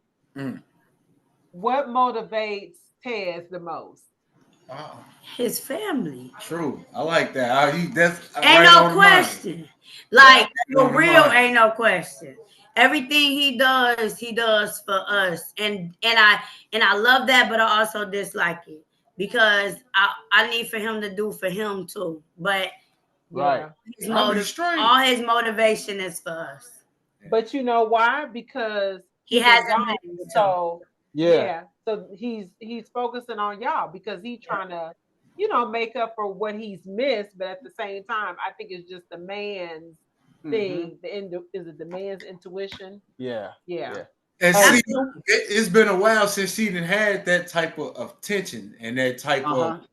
Speaker 3: What motivates Tez the most?
Speaker 1: His family.
Speaker 4: True. I like that.
Speaker 1: Ain't no question. Like for real, ain't no question. Everything he does for us. And I love that, but I also dislike it because I need for him to do for him too. But
Speaker 2: right.
Speaker 1: All his motivation is for us.
Speaker 3: But you know why? Because
Speaker 1: he has
Speaker 3: so so he's focusing on y'all because he's trying to, make up for what he's missed. But at the same time, I think it's just the man's thing. Is it the man's intuition?
Speaker 2: Yeah.
Speaker 4: And see, it's been a while since she didn't had that type of tension and that type of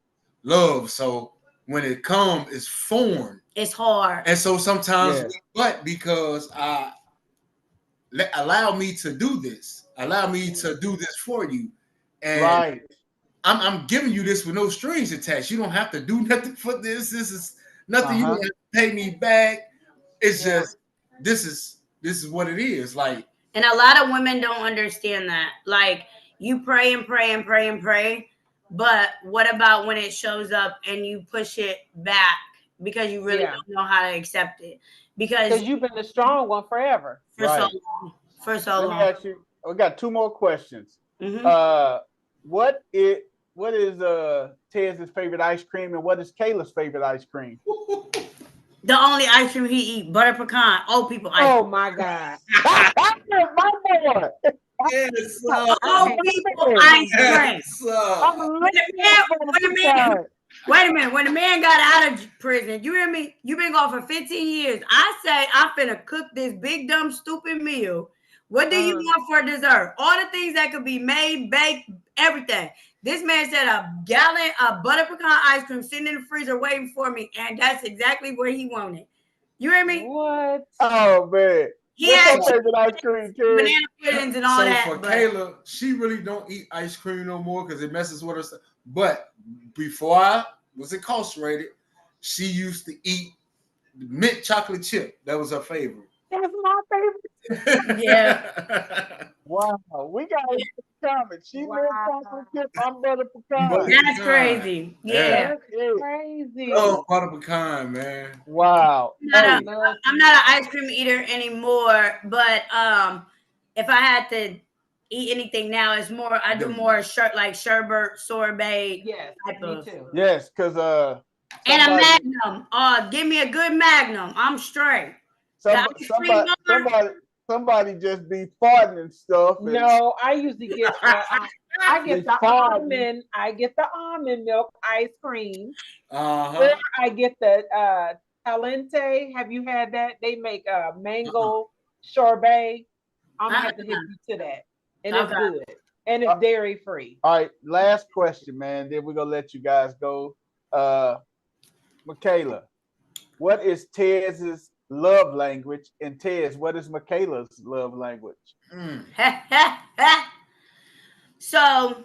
Speaker 4: love. So when it comes, it's foreign.
Speaker 1: It's hard.
Speaker 4: And so sometimes, but because allow me to do this, allow me to do this for you, and I'm giving you this with no strings attached. You don't have to do nothing for this. This is nothing. You don't have to pay me back. It's just this is what it is. Like,
Speaker 1: and a lot of women don't understand that. Like, you pray and pray and pray and pray, but what about when it shows up and you push it back because you really don't know how to accept it? Because
Speaker 3: you've been the strong one forever.
Speaker 1: For so long. For so long.
Speaker 2: Let me ask you. We got 2 more questions. What is Tez's favorite ice cream, and what is Kayla's favorite ice cream?
Speaker 1: The only ice cream he eat, butter pecan. Old people ice cream.
Speaker 3: Oh my God.
Speaker 4: Yes,
Speaker 1: old people ice cream. Wait a minute. When the man got out of prison, you hear me? You've been gone for 15 years. I say I'm finna cook this big dumb stupid meal. What do you want for dessert? All the things that could be made, baked, everything. This man said a gallon of butter pecan ice cream sitting in the freezer waiting for me, and that's exactly what he wanted. You hear me?
Speaker 3: What?
Speaker 2: Oh man.
Speaker 1: He had
Speaker 2: favorite ice cream,
Speaker 1: banana puddings and all that.
Speaker 4: For Kayla, she really don't eat ice cream no more because it messes with her. But before I was incarcerated, she used to eat mint chocolate chip. That was her favorite.
Speaker 3: That's my favorite.
Speaker 1: Yeah.
Speaker 2: Wow. We got a comment. She mint chocolate chip. I'm butter pecan.
Speaker 1: That's crazy. Yeah.
Speaker 3: That's crazy.
Speaker 4: Oh, butter pecan, man.
Speaker 2: Wow.
Speaker 1: I'm not an ice cream eater anymore, but if I had to eat anything now, it's more I do more like sherbet, sorbet.
Speaker 3: Yes, me too.
Speaker 2: Yes, because
Speaker 1: and a Magnum. Give me a good Magnum. I'm straight.
Speaker 2: Somebody just be farting and stuff.
Speaker 3: No, I usually get I get the almond milk ice cream. Or I get the Talente. Have you had that? They make mango sorbet. I'm gonna have to hit you to that. And it's good. And it's dairy free.
Speaker 2: All right, last question, man. Then we're gonna let you guys go. Michaela, what is Tez's love language? And Tez, what is Michaela's love language?
Speaker 1: So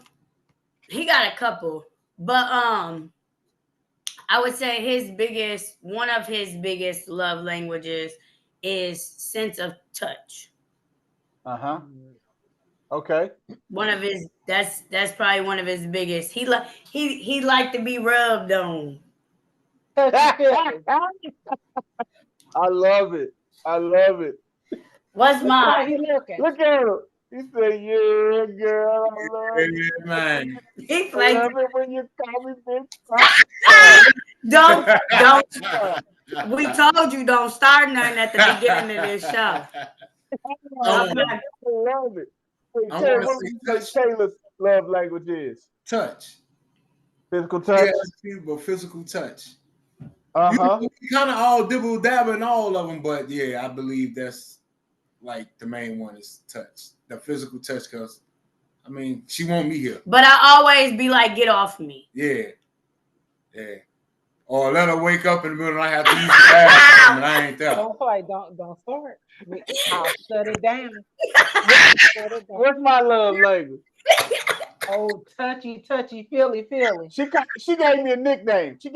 Speaker 1: he got a couple, but I would say one of his biggest love languages is sense of touch.
Speaker 2: Okay.
Speaker 1: One of his that's probably one of his biggest. He liked to be rubbed on.
Speaker 2: I love it.
Speaker 1: What's mine?
Speaker 2: Look at him. He said, "Yeah, girl, I love it,
Speaker 1: man."
Speaker 2: I love it when you call me big.
Speaker 1: Don't. We told you don't start nothing at the beginning of this show.
Speaker 2: I love it. Hey, what Taylor's love language is?
Speaker 4: Touch.
Speaker 2: Physical touch.
Speaker 4: Yeah, but physical touch. You kind of all dibble dabble in all of them, but yeah, I believe that's like the main one is touch, the physical touch. Because I mean, she want me here,
Speaker 1: but I always be like, "Get off me."
Speaker 4: Yeah. Or let her wake up in the middle and I have to use the bathroom and I ain't there.
Speaker 3: Don't start. I'll shut it down.
Speaker 2: What's my love language?
Speaker 3: Oh, touchy, feely.
Speaker 2: She gave me a nickname. She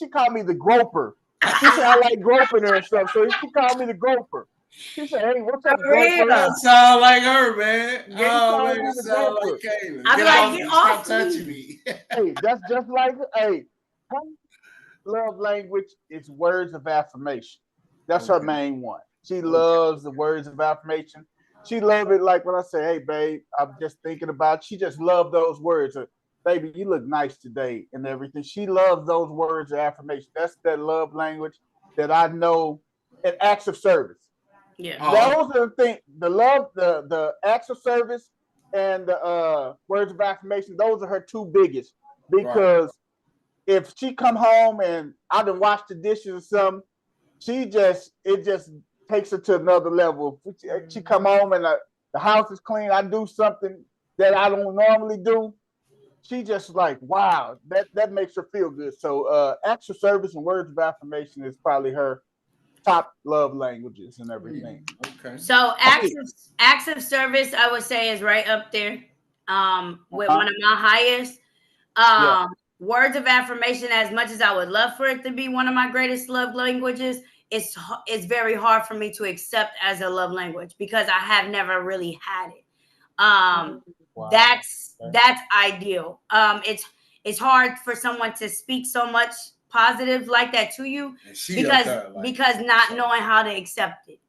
Speaker 2: called me the groper. She said I like groping her and stuff, so she called me the groper. She said, "Hey, what's up, groper?"
Speaker 4: That sound like her, man. Oh, man, that sound like Kayla.
Speaker 1: Get off
Speaker 4: touching me.
Speaker 2: Hey, that's just like her love language is words of affirmation. That's her main one. She loves the words of affirmation. She loves it like when I say, "Hey, babe, I'm just thinking about." She just loves those words. "Baby, you look nice today," and everything. She loves those words of affirmation. That's that love language that I know. And acts of service.
Speaker 1: Yeah,
Speaker 2: those are the things. The love, the acts of service, and the words of affirmation. Those are her two biggest because. If she come home and I done wash the dishes or something, it just takes her to another level. If she come home and the house is clean, I do something that I don't normally do. she just like, wow, that makes her feel good. So acts of service and words of affirmation is probably her top love languages and everything.
Speaker 1: Okay. So acts of service, I would say, is right up there. With one of my highest. Words of affirmation, as much as I would love for it to be one of my greatest love languages, it's very hard for me to accept as a love language because I have never really had it. Wow. That's ideal. It's hard for someone to speak so much positive like that to you because not knowing how to accept it.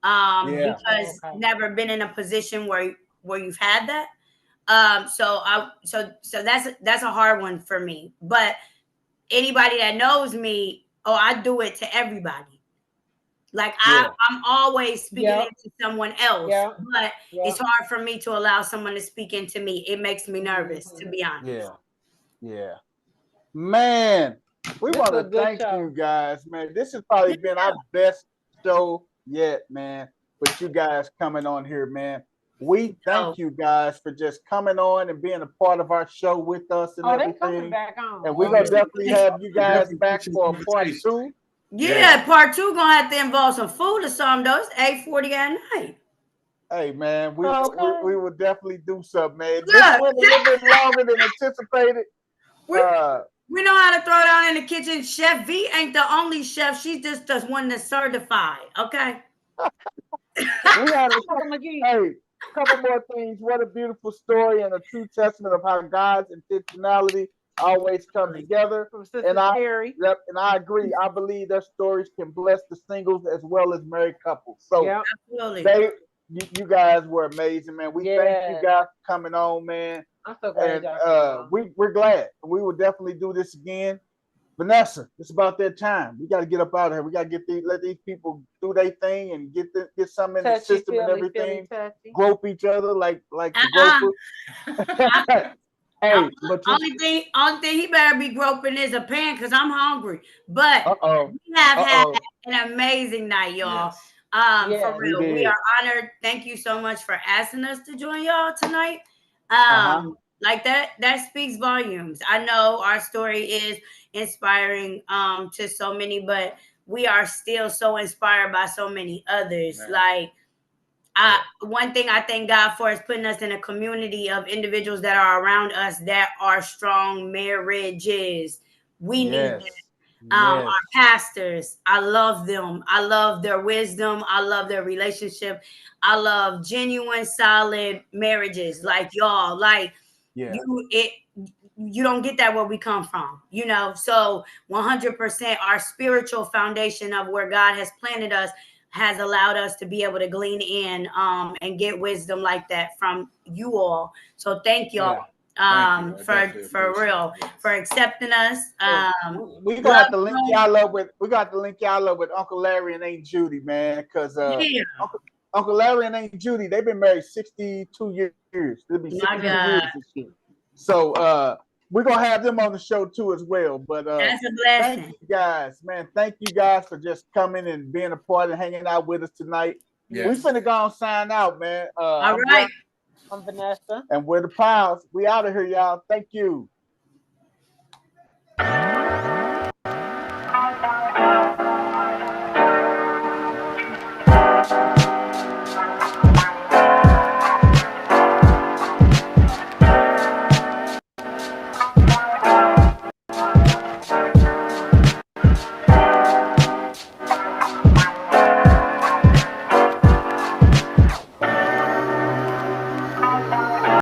Speaker 1: Because never been in a position where you've had that. So that's a hard one for me. But anybody that knows me, I do it to everybody. Like I'm always speaking into someone else, but it's hard for me to allow someone to speak into me. It makes me nervous, to be honest.
Speaker 2: Yeah. Man, we want to thank you guys, man. This has probably been our best show yet, man. With you guys coming on here, man. We thank you guys for just coming on and being a part of our show with us and everything. Coming back on. And we're gonna definitely have you guys back for part 2.
Speaker 1: Yeah, part 2 gonna have to involve some food or something, though. It's 8:40 at night.
Speaker 2: Hey man, we will definitely do something, man. This went a little bit longer than anticipated.
Speaker 1: We know how to throw down in the kitchen. Chef V ain't the only chef. She's just the one that's certified. Okay.
Speaker 2: We had a couple more things. What a beautiful story and a true testament of how God's intentionality always come together. And I agree. I believe their stories can bless the singles as well as married couples. So absolutely. You guys were amazing, man. We thank you guys for coming on, man. I'm so glad. And we're glad. We will definitely do this again. Vanessa, it's about that time. We got to get up out of here. We got to let these people do their thing and get something in the system and everything. Grope each other like the gropers. Hey, but
Speaker 1: only thing he better be groping is a pan because I'm hungry. But we have had an amazing night, y'all. Yes. For real, we are honored. Thank you so much for asking us to join y'all tonight. Like that speaks volumes. I know our story is inspiring to so many, but we are still so inspired by so many others. Man. Like one thing I thank God for is putting us in a community of individuals that are around us that are strong marriages. We need that. Our pastors, I love them. I love their wisdom. I love their relationship. I love genuine, solid marriages like y'all. Like you don't get that where we come from, So 100% our spiritual foundation of where God has planted us has allowed us to be able to glean in and get wisdom like that from you all. So thank y'all. For real, for accepting us.
Speaker 2: We gonna have to link y'all up with Uncle Larry and Aunt Judy, man, because Uncle Larry and Aunt Judy, they've been married 62 years. It'll be 62 years this year. So we're gonna have them on the show too as well. But
Speaker 1: that's a blessing.
Speaker 2: Thank you guys, man. Thank you guys for just coming and being a part and hanging out with us tonight. Yes. We finna go and sign out, man.
Speaker 1: All right.
Speaker 3: I'm Vanessa.
Speaker 2: And we're the Pals. We out of here, y'all. Thank you.